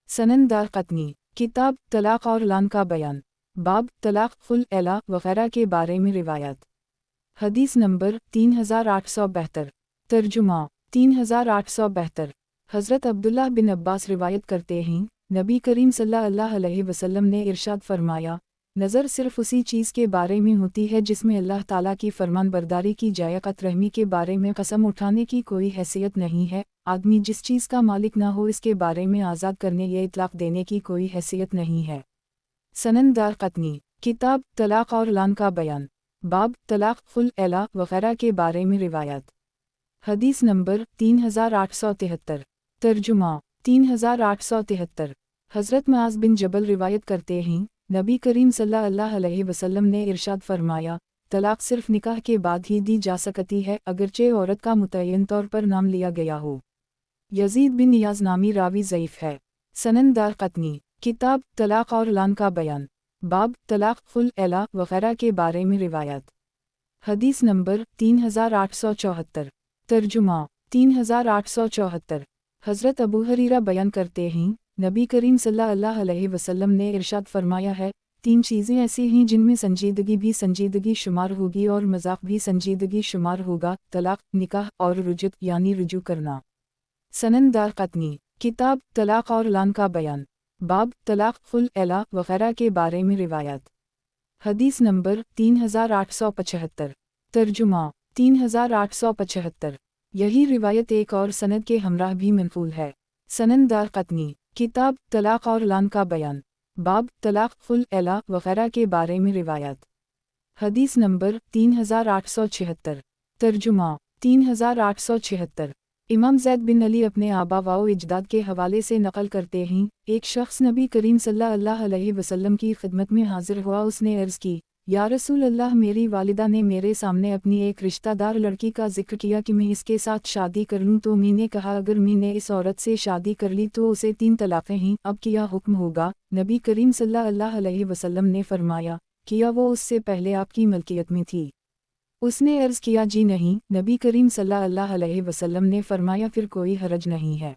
سنن دارقطنی، کتاب طلاق اور لعن کا بیان، باب طلاق، خلع وغیرہ کے بارے میں روایات۔ حدیث نمبر 3872۔ ترجمہ 3872۔ حضرت عبداللہ بن عباس روایت کرتے ہیں، نبی کریم صلی اللہ علیہ وسلم نے ارشاد فرمایا، نظر صرف اسی چیز کے بارے میں ہوتی ہے جس میں اللہ تعالیٰ کی فرمان برداری کی جائے، قطع رحمی کے بارے میں قسم اٹھانے کی کوئی حیثیت نہیں ہے، آدمی جس چیز کا مالک نہ ہو اس کے بارے میں آزاد کرنے یا اطلاق دینے کی کوئی حیثیت نہیں ہے۔ سنن دارقطنی، کتاب طلاق اور لعن کا بیان، باب طلاق، خلع وغیرہ کے بارے میں روایات۔ حدیث نمبر 3873۔ ترجمہ 3873۔ حضرت معاذ بن جبل روایت کرتے ہیں، نبی کریم صلی اللہ علیہ وسلم نے ارشاد فرمایا، طلاق صرف نکاح کے بعد ہی دی جا سکتی ہے، اگرچہ عورت کا متعین طور پر نام لیا گیا ہو۔ یزید بن نیاز نامی راوی ضعیف ہے۔ سنن دارقطنی، کتاب طلاق اور لعن کا بیان، باب طلاق، خلع وغیرہ کے بارے میں روایات۔ حدیث نمبر 3874۔ ترجمہ 3874۔ حضرت ابو ہریرہ بیان کرتے ہیں، نبی کریم صلی اللہ علیہ وسلم نے ارشاد فرمایا ہے، 3 چیزیں ایسی ہیں جن میں سنجیدگی بھی سنجیدگی شمار ہوگی اور مذاق بھی سنجیدگی شمار ہوگا، طلاق، نکاح اور رجعت یعنی رجوع کرنا۔ سنن دارقطنی، کتاب طلاق اور لعن کا بیان، باب طلاق، خلع وغیرہ کے بارے میں روایات۔ حدیث نمبر 3875۔ ترجمہ 3875۔ یہی روایت ایک اور سند کے ہمراہ بھی منقول ہے۔ सनन दारक़ुतनी, किताब तलाक़ और लान का बयान, बाब तलाक़ खुल एला वग़ैरह के बारे में रिवायत। हदीस नंबर 3876। तर्जुमा 3876। इमाम ज़ैद बिन अली अपने आबा व अजदाद के हवाले से नक़ल करते हैं, एक शख्स नबी करीम सल्लल्लाहु अलैहि वसल्लम की खिदमत में हाजिर हुआ। उसने अर्ज़ की, या रसूल अल्लाह, मेरी वालिदा ने मेरे सामने अपनी एक रिश्तेदार लड़की का जिक्र किया कि मैं इसके साथ शादी कर लूँ, तो मैंने कहा अगर मैंने इस औरत से शादी कर ली तो उसे 3 तलाक़ें हैं, अब क्या हुक्म होगा? नबी करीम सल्लल्लाहु अलैहि वसल्लम ने फरमाया, किया वो उससे पहले आपकी मलकियत में थी? उसने अर्ज़ किया, जी नहीं। नबी करीम सल्लल्लाहु अलैहि वसल्लम ने फरमाया, फिर कोई हरज नहीं है।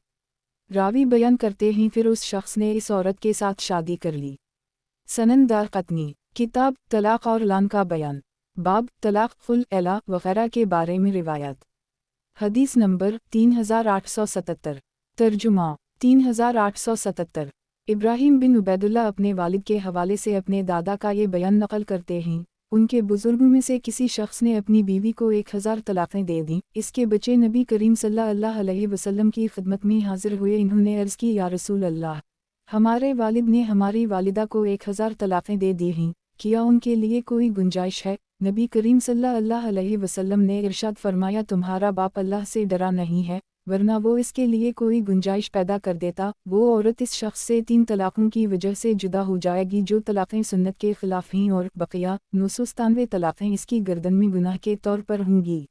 रावी बयान करते हैं, फिर उस शख्स ने इस औरत के साथ शादी कर ली। सनन दारक़ुतनी, किताब तलाक़ और लान का बयान, बाब तलाक़ खुल एला वग़ैरह के बारे में रिवायत। हदीस नंबर 3877। तर्जुमा 3877। इब्राहीम बिन उबैदुल्लाह अपने वालिद के हवाले से अपने दादा का ये बयान नक़ल करते हैं, उनके बुज़ुर्गों में से किसी शख्स ने अपनी बीवी को 1000 तलाक़ें दे दीं। इसके बच्चे नबी करीम सल्लल्लाहु अलैहि वसल्लम की खिदमत में हाजिर हुए। इन्होंने अर्ज़ की, या रसूल अल्लाह, हमारे वालिद ने हमारी वालिदा को 1000 तलाक़ें दे दी हैं, क्या उनके लिए कोई गुंजाइश है? नबी करीम सल्लल्लाहु अलैहि वसल्लम ने इरशाद फरमाया, तुम्हारा बाप अल्लाह से डरा नहीं है, वरना वो इसके लिए कोई गुंजाइश पैदा कर देता। वो औरत इस शख्स से 3 तलाक़ों की वजह से जुदा हो जाएगी, जो तलाक़ें सुन्नत के ख़िलाफ़ हैं, और बक़िया 997 तलाक़ें इसकी गर्दन में गुनाह के तौर पर होंगी।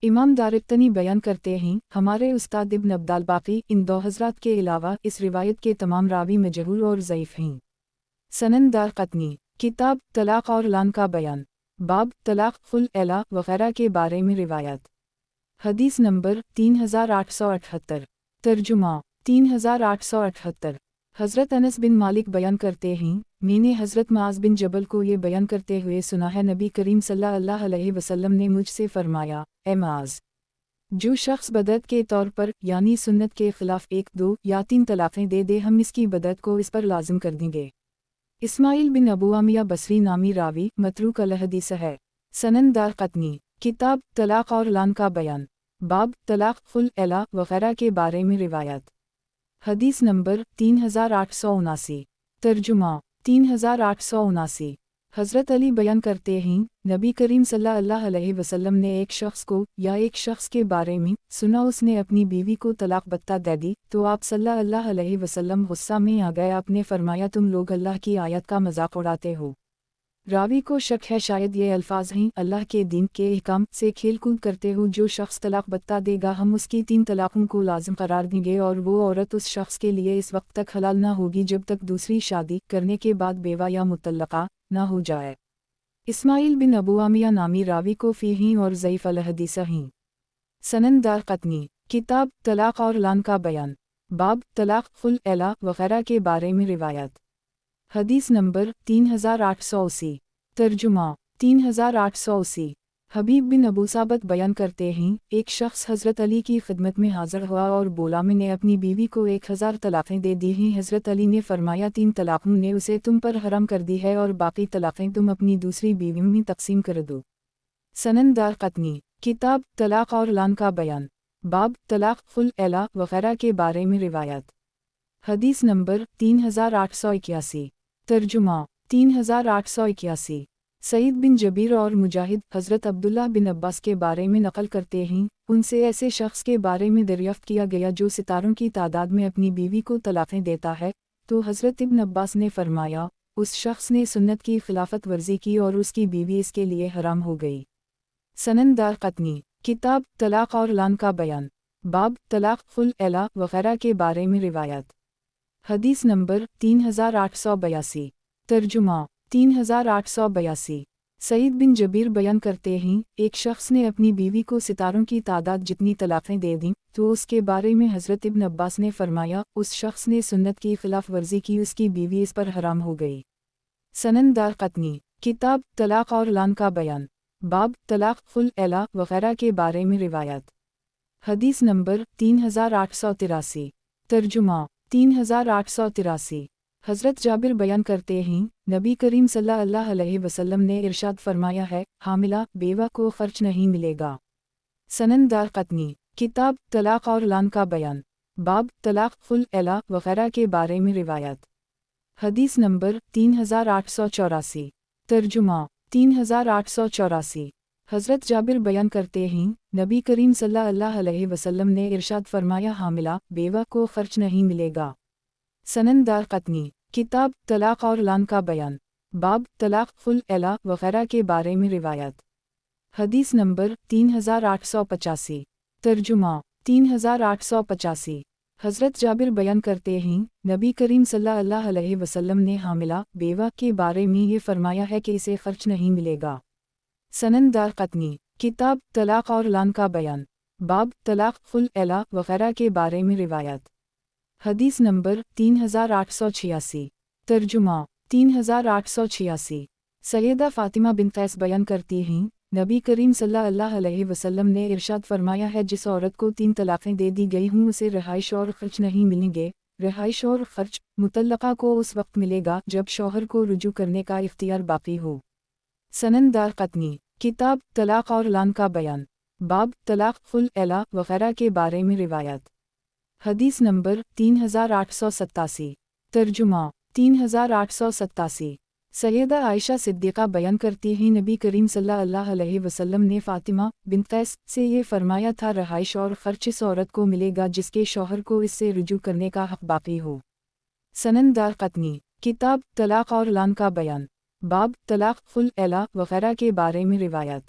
इमाम दारक़ुतनी बयान करते हैं, हमारे उस्ताद इब्न अब्दाल बाक़ी इन 2 हज़रात के अलावा इस रिवायत के तमाम रावी मजहूल और ज़ईफ़ हैं। सनन दारक़ुतनी, किताब तलाक़ और लान का बयान, बाब तलाक़ खुल एला वग़ैरह के बारे में रिवायत। हदीस नंबर 3878। तर्जुमा 3878। हज़रत अनस बिन मालिक बयान करते हैं, मैंने हज़रत मुआज़ बिन जबल को ये बयान करते हुए सुना है, नबी करीम सल्लल्लाहु अलैहि वसल्लम ने मुझसे फरमाया, ए मुआज़, जो शख्स बदअत के तौर पर यानी सुन्नत के ख़िलाफ़ 1, 2 या 3 तलाक़ें दे हम इसकी बदअत को इस पर लाजिम कर देंगे। इस्माइल बिन अबू आमिया बसरी नामी रावी मतरूक अल-हदीस है। सनन दारक़ुतनी, किताब तलाक़ और लान का बयान, बाब तलाक़ खुल एला वग़ैरह के बारे में रिवायत। हदीस नंबर 3879। तर्जुमा 3879। हज़रत अली बयान करते हैं, नबी करीम सल्लल्लाहु अलैहि वसल्लम ने एक शख्स को या एक शख्स के बारे में सुना, उसने अपनी बीवी को तलाक़ बत्ता दे दी, तो आप सल्लल्लाहु अलैहि वसल्लम गुस्सा में आ गए। आपने फरमाया, तुम लोग अल्लाह की आयत का मजाक उड़ाते हो। रावी को शक है शायद ये अल्फाज हैं, अल्लाह के दीन के अहकाम से खेल कूद करते हो। जो शख्स तलाक़ बत्ता देगा हम उसकी 3 तलाक़ों को लाजिम करार देंगे, और वो औरत उस शख्स के लिए इस वक्त तक हलाल ना होगी जब तक दूसरी शादी करने के बाद बेवा या मुतल्लक़ा ना हो जाए। इस्माइल बिन अबू आमिया नामी रावी को फ़ीही और ज़ईफ़ अल-हदीस हैं। सनन दारक़ुतनी, किताब तलाक़ और लान का बयान, बाब तलाक़ खुल एला वग़ैरह के बारे में रिवायत। हदीस नंबर 3880। तर्जुमा 3880। हबीब बिन अबू साबत बयान करते हैं, एक शख्स हज़रत अली की खिदमत में हाज़िर हुआ और बोला, मैंने अपनी बीवी को 1000 तलाक़ें दे दी हैं। हज़रत अली ने फरमाया, 3 तलाक़ों ने उसे तुम पर हराम कर दी है, और बाकी तलाक़ें तुम अपनी दूसरी बीवियों में तक़सीम कर दो। सनन दारक़ुतनी, किताब तलाक़ और लान का बयान, बाब तलाक़ खुल एला वग़ैरह के बारे में रिवायत। हदीस नंबर 3881। तर्जुमा 3881। सईद बिन जबीर और मुजाहिद हज़रत अब्दुल्लाह बिन अब्बास के बारे में नक़ल करते हैं, उनसे ऐसे शख्स के बारे में दरियाफ़्त किया गया जो सितारों की तादाद में अपनी बीवी को तलाक़ें देता है, तो हज़रत इब्न अब्बास ने फरमाया, उस शख्स ने सुन्नत की खिलाफत वर्जी की और उसकी बीवी इसके लिए हराम हो गई। सनन दारक़ुतनी, किताब तलाक़ और लान का बयान, बाब तलाक़ खुल एला वग़ैरह के बारे में रिवायत। हदीस नंबर 3882। तर्जुमा 3882। सईद बिन जबीर बयान करते हैं, एक शख्स ने अपनी बीवी को सितारों की तादाद जितनी तलाक़ें दे दीं, तो उसके बारे में हज़रत इब्न अब्बास ने फरमाया, उस शख्स ने सुन्नत की खिलाफ वर्जी की, उसकी बीवी इस पर हराम हो गई। सनन दारक़ुतनी, किताब तलाक़ और लान का बयान, बाब तलाक़ खुल एला वग़ैरह के बारे में रिवायत। हदीस नंबर 3883। तर्जुमा 3883। हज़रत जाबिर बयान करते हैं, नबी करीम सल्लल्लाहु अलैहि वसल्लम ने इरशाद फरमाया है, हामिला बेवा को ख़र्च नहीं मिलेगा। सनन दारक़ुतनी, किताब तलाक़ और लान का बयान, बाब तलाक खुल एला वगैरह के बारे में रिवायत। हदीस नंबर 3884। तर्जुमा 3884। हज़रत जाबिर बयान करते हैं, नबी करीम सल्लल्लाहु अलैहि वसल्लम ने इरशाद फरमाया, हामिला बेवा को खर्च नहीं मिलेगा। सनन दारक़ुतनी, किताब तलाक और लान का बयान, बाब तलाक खुल एला वगैरह के बारे में रिवायत। हदीस नंबर 3885। तर्जुमा 3885। हज़रत जाबिर बयान करते हैं, नबी करीम सल्लल्लाहु अलैहि वसल्लम ने हामिला बेवा के बारे में ये फरमाया है कि इसे खर्च नहीं मिलेगा। सनन दारक़ुतनी, किताब तलाक और लान का बयान, बाब तलाक खुल एला वगैरह के बारे में रिवायत। हदीस नंबर 3886। तर्जुमा 3886। सैयदा फ़ातिमा बिन कैस बयान करती हैं, नबी करीम सल्लल्लाहु अलैहि वसल्लम ने इरशाद फरमाया है, जिस औरत को 3 तलाक़ें दे दी गई हों उसे रिहाइश और ख़र्च नहीं मिलेंगे। रिहाइश और ख़र्च मुतल्लक़ा को उस वक्त मिलेगा जब शौहर को रुजू करने का इख्तियार बाकी हो। सनन दारक़ुतनी, किताब तलाक और लान का बयान, बाब तलाक खुल एला वगैरह के बारे में रिवायत। हदीस नंबर 3887। तर्जुमा 3887। सैयदा आयशा सिद्दीक़ा बयान करती हैं, नबी करीम सल्लल्लाहु अलैहि वसल्लम ने फ़ातिमा बिन्त कैस से ये फरमाया था, रिहाइश और ख़र्च इस औरत को मिलेगा जिसके शौहर को इससे रुजू करने का हक़ बाकी हो। सनन दारक़ुतनी, किताब तलाक और लान का बयान, बाब तलाक खुल एला वगैरह के बारे में रिवायत।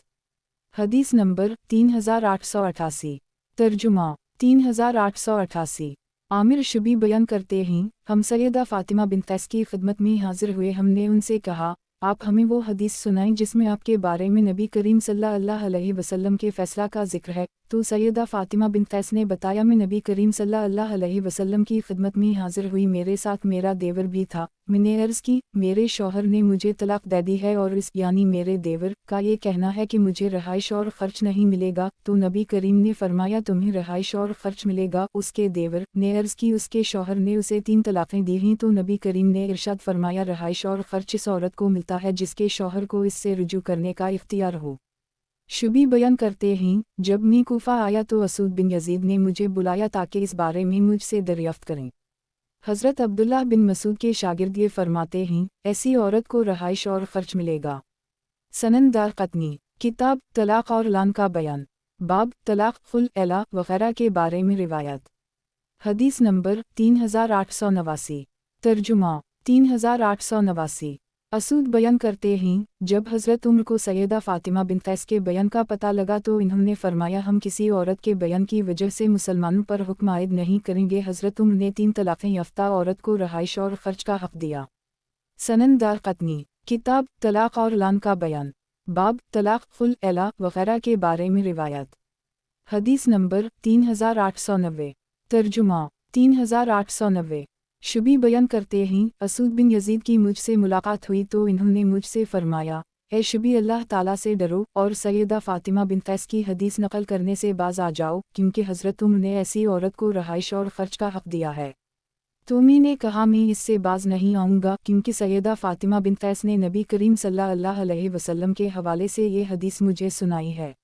हदीस नंबर 3888। तर्जुमा 3888। आमिर शुबी बयान करते हैं, हम सैयदा फ़ातिमा बिन्त कैस की खिदमत में हाजिर हुए। हमने उनसे कहा, आप हमें वो हदीस सुनाएं जिसमें आपके बारे में नबी करीम सल्लल्लाहु अलैहि वसल्लम के फ़ैसला का ज़िक्र है। तो सैयदा फ़ातिमा बिन्त कैस ने बताया, मैं नबी करीम सल्लल्लाहु अलैहि वसल्लम की खिदमत में हाजिर हुई, मेरे साथ मेरा देवर भी था। मैंने अर्ज़ की, मेरे शौहर ने मुझे तलाक दे दी है और इस यानी मेरे देवर का ये कहना है कि मुझे रिहाइश और ख़र्च नहीं मिलेगा। तो नबी करीम ने फरमाया, तुम्हें रिहाइश और ख़र्च मिलेगा। उसके देवर ने अर्ज़ की, उसके शौहर ने उसे 3 तलाक़ें दी हैं। तो नबी करीम ने इरशाद फरमाया, रिहाइश और ख़र्च इस औरत को मिलता है जिसके शौहर को इससे रुजू करने का इख्तियार हो। शुबी बयान करते हैं, जब मैं कूफा आया तो असूद बिन यजीद ने मुझे बुलाया ताकि इस बारे में मुझसे दरियाफ्त करें। हज़रत अब्दुल्लाह बिन मसूद के शागिर्द ये फरमाते हैं, ऐसी औरत को रिहाइश और ख़र्च मिलेगा। सनन दारक़ुतनी, किताब तलाक और लान का बयान, बाब तलाक खुल एला वगैरह के बारे में रिवायत। हदीस नंबर 3889। तर्जुमा 3889। असूद बयान करते हैं, जब हज़रत उम्र को सैयदा फ़ातिमा बिन्त कैस के बयान का पता लगा तो इन्होंने फरमाया, हम किसी औरत के बयान की वजह से मुसलमानों पर हुक्म आयद नहीं करेंगे। हज़रत उम्र ने 3 तलाक़ें याफ्ता औरत को रिहाइश और ख़र्च का हक़ दिया। सनन दारक़ुतनी, किताब तलाक और लान का बयान, बाब तलाक खुल एला वगैरह के बारे में रिवायत। हदीस नंबर 3890। तर्जुमा 3890। शुबी बयान करते हैं, असूद बिन यजीद की मुझसे मुलाकात हुई तो इन्होंने मुझसे फरमाया, ए शुबी, अल्लाह ताला से डरो और सैयदा फ़ातिमा बिन्त कैस की हदीस नकल करने से बाज आ जाओ, क्योंकि हज़रत उम्र ने ऐसी औरत को रिहाइश और ख़र्च का हक़ दिया है। तो मैंने कहा, मैं इससे बाज नहीं आऊँगा, क्योंकि सैयदा फ़ातिमा बिन्त कैस ने नबी करीम सल्लल्लाहु अलैहि वसल्लम के हवाले से ये हदीस मुझे सुनाई है।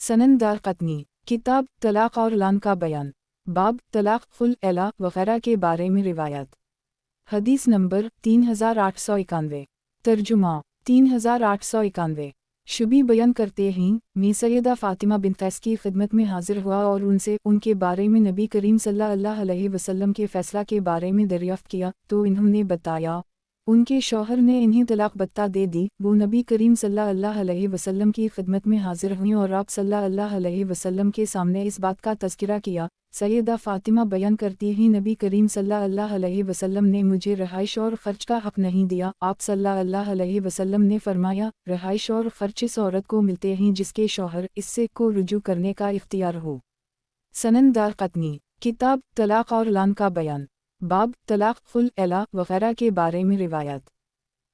सनन दारक़ुतनी, किताब तलाक और लान का बयान, बाब तलाक खुल एला वगैरह के बारे में रिवायत। हदीस नंबर 3891। तर्जुमा 3891। शुबी बयान करते हैं, मैं सैयदा फ़ातिमा बिन्त कैस की खिदमत में हाजिर हुआ और उनसे उनके बारे में नबी करीम सल्लल्लाहु अलैहि वसल्लम के फ़ैसला के बारे में दरियाफ्त किया। तो इन्होंने बताया, उनके शौहर ने इन्हें तलाक बत्ता दे दी। वो नबी करीम सल्लल्लाहु अलैहि वसल्लम की खिदमत में हाजिर हुई और आप सल्लल्लाहु अलैहि वसल्लम के सामने इस बात का तज़किरा किया। सैयदा फ़ातिमा बयान करती हैं, नबी करीम सल्लल्लाहु अलैहि वसल्लम ने मुझे रिहाइश और ख़र्च का हक़ नहीं दिया। आप सल्लल्लाहु अलैहि वसल्लम ने फरमाया, रिहाइश और ख़र्च इस औरत को मिलते हैं जिसके शौहर इससे को रुजू करने का इख्तियार हो। सनन दारक़ुतनी, किताब तलाक और लान का बयान, बाब तलाक खुल एला वगैरह के बारे में रिवायत।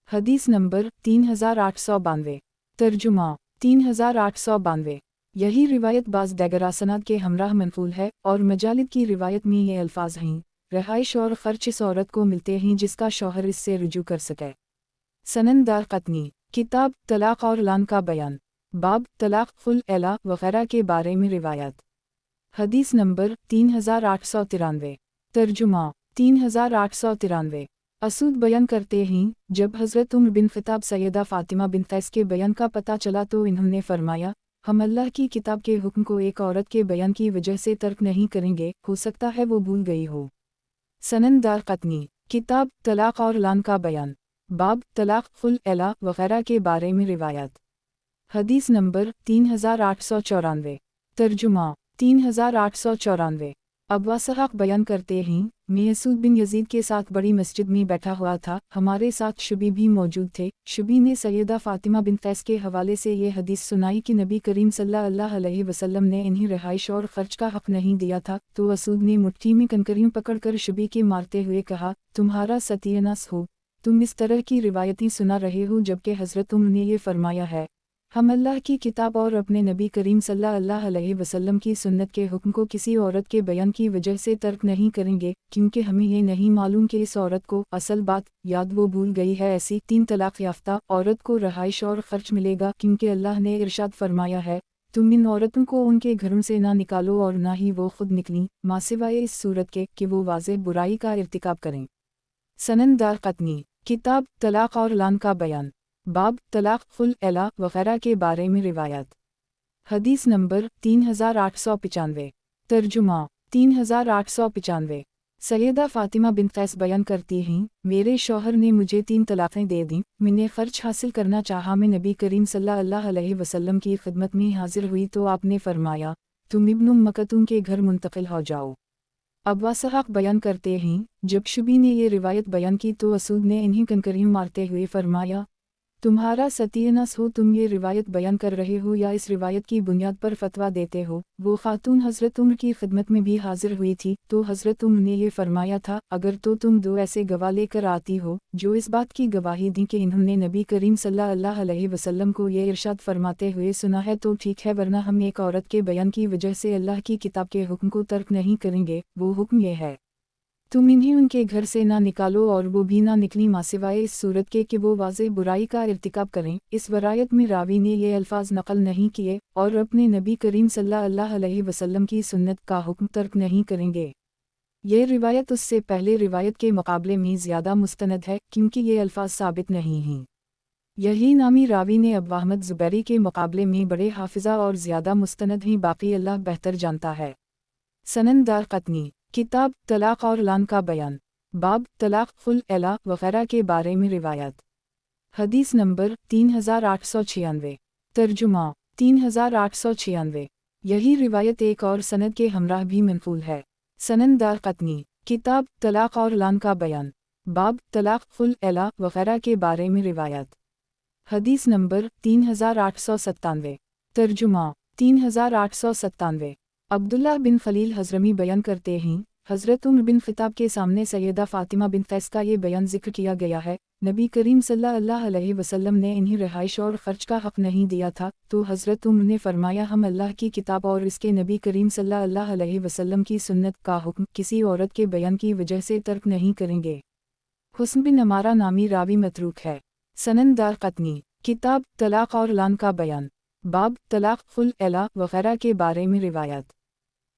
हदीस नंबर 3892। तर्जुमा 3892। यही रिवायत बाज़ दगरासनाद के हमराह मनक़ूल है और मजालिद की रिवायत में ये अल्फाज हैं, रिहाइश और ख़र्च इस औरत को मिलते हैं जिसका शौहर इससे रुजू कर सके। सनन दारक़ुतनी, किताब तलाक और लान का बयान, बाब तलाक खुल एला वगैरह के बारे में रिवायत। حدیث نمبر 3893 ترجمہ 3893 اسود بیان کرتے ہیں جب حضرت عمر بن خطاب سیدہ فاطمہ بن قیس کے بیان کا پتہ چلا تو انہوں نے فرمایا ہم اللہ کی کتاب کے حکم کو ایک عورت کے بیان کی وجہ سے ترک نہیں کریں گے، ہو سکتا ہے وہ بھول گئی ہو۔ سنن دارقطنی کتاب طلاق اور لعن کا بیان، باب طلاق، خلع وغیرہ کے بارے میں روایات۔ حدیث نمبر 3894 ترجمہ 3894 ابو اسحاق بیان کرتے ہیں میں اسود بن یزید کے ساتھ بڑی مسجد میں بیٹھا ہوا تھا، ہمارے ساتھ شبی بھی موجود تھے۔ شبی نے سیدہ فاطمہ بن قیس کے حوالے سے یہ حدیث سنائی کہ نبی کریم صلی اللہ علیہ وسلم نے انہیں رہائش اور خرچ کا حق نہیں دیا تھا، تو اسود نے مٹھی میں کنکریوں پکڑ کر شبی کے مارتے ہوئے کہا تمہارا ستیاناس ہو، تم اس طرح کی روایتیں سنا رہے ہو جبکہ حضرت عمر نے یہ فرمایا ہے ہم اللہ کی کتاب اور اپنے نبی کریم صلی اللہ علیہ وسلم کی سنت کے حکم کو کسی عورت کے بیان کی وجہ سے ترک نہیں کریں گے، کیونکہ ہمیں یہ نہیں معلوم کہ اس عورت کو اصل بات یاد وہ بھول گئی ہے۔ ایسی 3 طلاق یافتہ عورت کو رہائش اور خرچ ملے گا، کیونکہ اللہ نے ارشاد فرمایا ہے تم ان عورتوں کو ان کے گھروں سے نہ نکالو اور نہ ہی وہ خود نکلیں، ماں سوائے اس صورت کے کہ وہ واضح برائی کا ارتکاب کریں۔ سنن دارقطنی کتاب طلاق اور لعن کا بیان، باب طلاق، خلع وغیرہ کے بارے میں روایات۔ حدیث نمبر 3895 ترجمہ 3895 سیدہ فاطمہ بن قیس بیان کرتی ہیں میرے شوہر نے مجھے 3 طلاقیں دے دیں، میں نے خرچ حاصل کرنا چاہا، میں نبی کریم صلی اللہ علیہ وسلم کی خدمت میں حاضر ہوئی تو آپ نے فرمایا تم ابن ام مکتوم کے گھر منتقل ہو جاؤ۔ ابو اسحاق بیان کرتے ہیں جب شبی نے یہ روایت بیان کی تو اسود نے انہیں کنکریوں مارتے ہوئے فرمایا تمہارا ستیاناس ہو، تم یہ روایت بیان کر رہے ہو یا اس روایت کی بنیاد پر فتویٰ دیتے ہو؟ وہ خاتون حضرت عمر کی خدمت میں بھی حاضر ہوئی تھی تو حضرت عمر نے یہ فرمایا تھا اگر تو تم 2 ایسے گواہ لے کر آتی ہو جو اس بات کی گواہی دیں کہ انہوں نے نبی کریم صلی اللہ علیہ وسلم کو یہ ارشاد فرماتے ہوئے سنا ہے تو ٹھیک ہے، ورنہ ہم ایک عورت کے بیان کی وجہ سے اللہ کی کتاب کے حکم کو ترک نہیں کریں گے۔ وہ حکم یہ ہے تم انہیں ان کے گھر سے نہ نکالو اور وہ بھی نہ نکلیں ماں سوائے اس صورت کے کہ وہ واضح برائی کا ارتکاب کریں۔ اس روایت میں راوی نے یہ الفاظ نقل نہیں کیے اور اپنے نبی کریم صلی اللہ علیہ وسلم کی سنت کا حکم ترک نہیں کریں گے۔ یہ روایت اس سے پہلے روایت کے مقابلے میں زیادہ مستند ہے کیونکہ یہ الفاظ ثابت نہیں ہیں۔ یہی نامی راوی نے ابو احمد زبیری کے مقابلے میں بڑے حافظہ اور زیادہ مستند ہیں، باقی اللہ بہتر جانتا ہے۔ سنن دارقطنی کتاب طلاق اور لعن کا بیان، باب طلاق، خلع وغیرہ کے بارے میں روایات۔ حدیث نمبر 3896 ترجمہ 3896 یہی روایت ایک اور سند کے ہمراہ بھی منقول ہے۔ سنن دارقطنی کتاب طلاق اور لعن کا بیان، باب طلاق، خلع وغیرہ کے بارے میں روایات۔ حدیث نمبر 3897 ترجمہ 3897 عبداللہ بن خلیل حضرمی بیان کرتے ہیں حضرت عمر بن خطاب کے سامنے سیدہ فاطمہ بن قیس کا یہ بیان ذکر کیا گیا ہے نبی کریم صلی اللہ علیہ وسلم نے انہیں رہائش اور خرچ کا حق نہیں دیا تھا تو حضرت عمر نے فرمایا ہم اللہ کی کتاب اور اس کے نبی کریم صلی اللہ علیہ وسلم کی سنت کا حکم کسی عورت کے بیان کی وجہ سے ترک نہیں کریں گے۔ حسن بن عمارہ نامی راوی متروک ہے۔ سنن دارقطنی کتاب طلاق اور لعن کا بیان، باب طلاق، خلع وغیرہ کے بارے میں روایات۔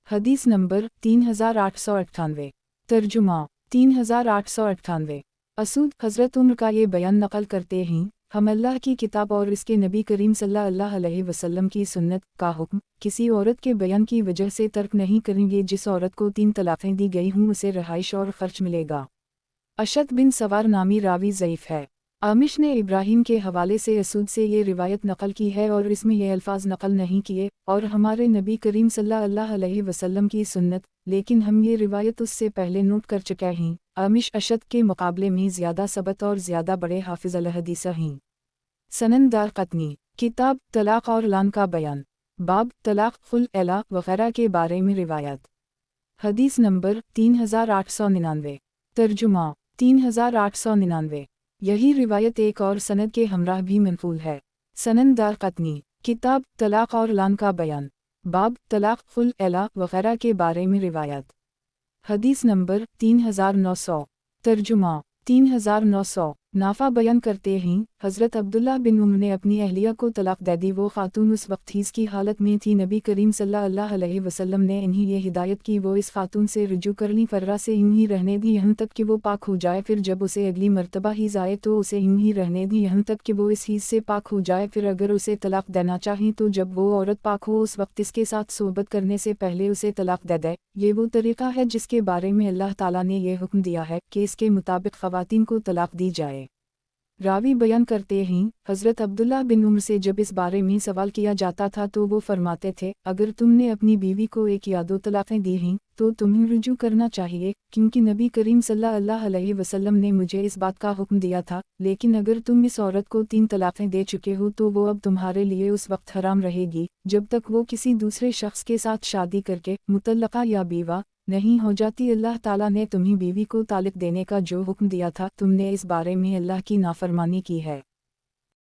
حدیث نمبر 3898 ترجمہ 3898 اسود حضرت عمر کا یہ بیان نقل کرتے ہیں ہم اللہ کی کتاب اور اس کے نبی کریم صلی اللہ علیہ وسلم کی سنت کا حکم کسی عورت کے بیان کی وجہ سے ترک نہیں کریں گے، جس عورت کو 3 طلاقیں دی گئی ہوں اسے رہائش اور خرچ ملے گا۔ اشد بن سوار نامی راوی ضعیف ہے۔ عامش نے ابراہیم کے حوالے سے اسود سے یہ روایت نقل کی ہے اور اس میں یہ الفاظ نقل نہیں کیے اور ہمارے نبی کریم صلی اللہ علیہ وسلم کی سنت، لیکن ہم یہ روایت اس سے پہلے نوٹ کر چکے ہیں۔ عامش اشد کے مقابلے میں زیادہ ثبت اور زیادہ بڑے حافظ الحدیث ہیں۔ سنن دارقطنی کتاب طلاق اور لعن کا بیان، باب طلاق، خلع وغیرہ کے بارے میں روایات۔ حدیث نمبر 3899 ترجمہ 3899 یہی روایت ایک اور سند کے ہمراہ بھی منقول ہے۔ سنن دارقطنی کتاب طلاق اور لعن کا بیان، باب طلاق، خلع وغیرہ کے بارے میں روایات۔ حدیث نمبر 3900 ترجمہ 3900 नाफा बयान करते हैं, हज़रत अब्दुल्ला बिन उम्र ने अपनी अहलिया को तलाक दे दी। वो खातून उस वक्त हीज़ की हालत में थी। नबी करीम सल्लल्लाहु अलैहि वसल्लम ने इन्हें ये हिदायत की वो इस खातून से रुजू कर ली, फर्रा से यूं ही रहने दी यहाँ तक कि वो पाक हो जाए। फिर जब उसे अगली मरतबा हीज़ आए तो उसे यूं ही रहने दी यहाँ तक कि वो इस हीज़ से पाक हो जाए। फिर अगर उसे तलाक देना चाहें तो जब वो औरत पाक हो उस वक्त इसके साथ सोहबत करने से पहले उसे तलाक दे दे। ये वो तरीक़ा है जिसके बारे में अल्लाह ताला ने यह हुक्म दिया है कि इसके मुताबिक ख़वातीन को तलाक दी जाए। रावी बयान करते हैं, हज़रत अब्दुल्ला बिन उम्र से जब इस बारे में सवाल किया जाता था तो वो फरमाते थे, अगर तुमने अपनी बीवी को एक या दो तलाक़ें दी हैं तो तुम्हें रुजू करना चाहिए, क्योंकि नबी करीम सल्लल्लाहु अलैहि वसल्लम ने मुझे इस बात का हुक्म दिया था। लेकिन अगर तुम इस औरत को 3 तलाक़ें दे चुके हो तो वो अब तुम्हारे लिए उस वक्त हराम रहेगी जब तक वो किसी दूसरे शख्स के साथ शादी करके मुतल्लक़ा या बीवा नहीं हो जाती। अल्लाह ताला ने तुम्हें बीवी को तालिक देने का जो हुक्म दिया था, तुमने इस बारे में अल्लाह की नाफरमानी की है।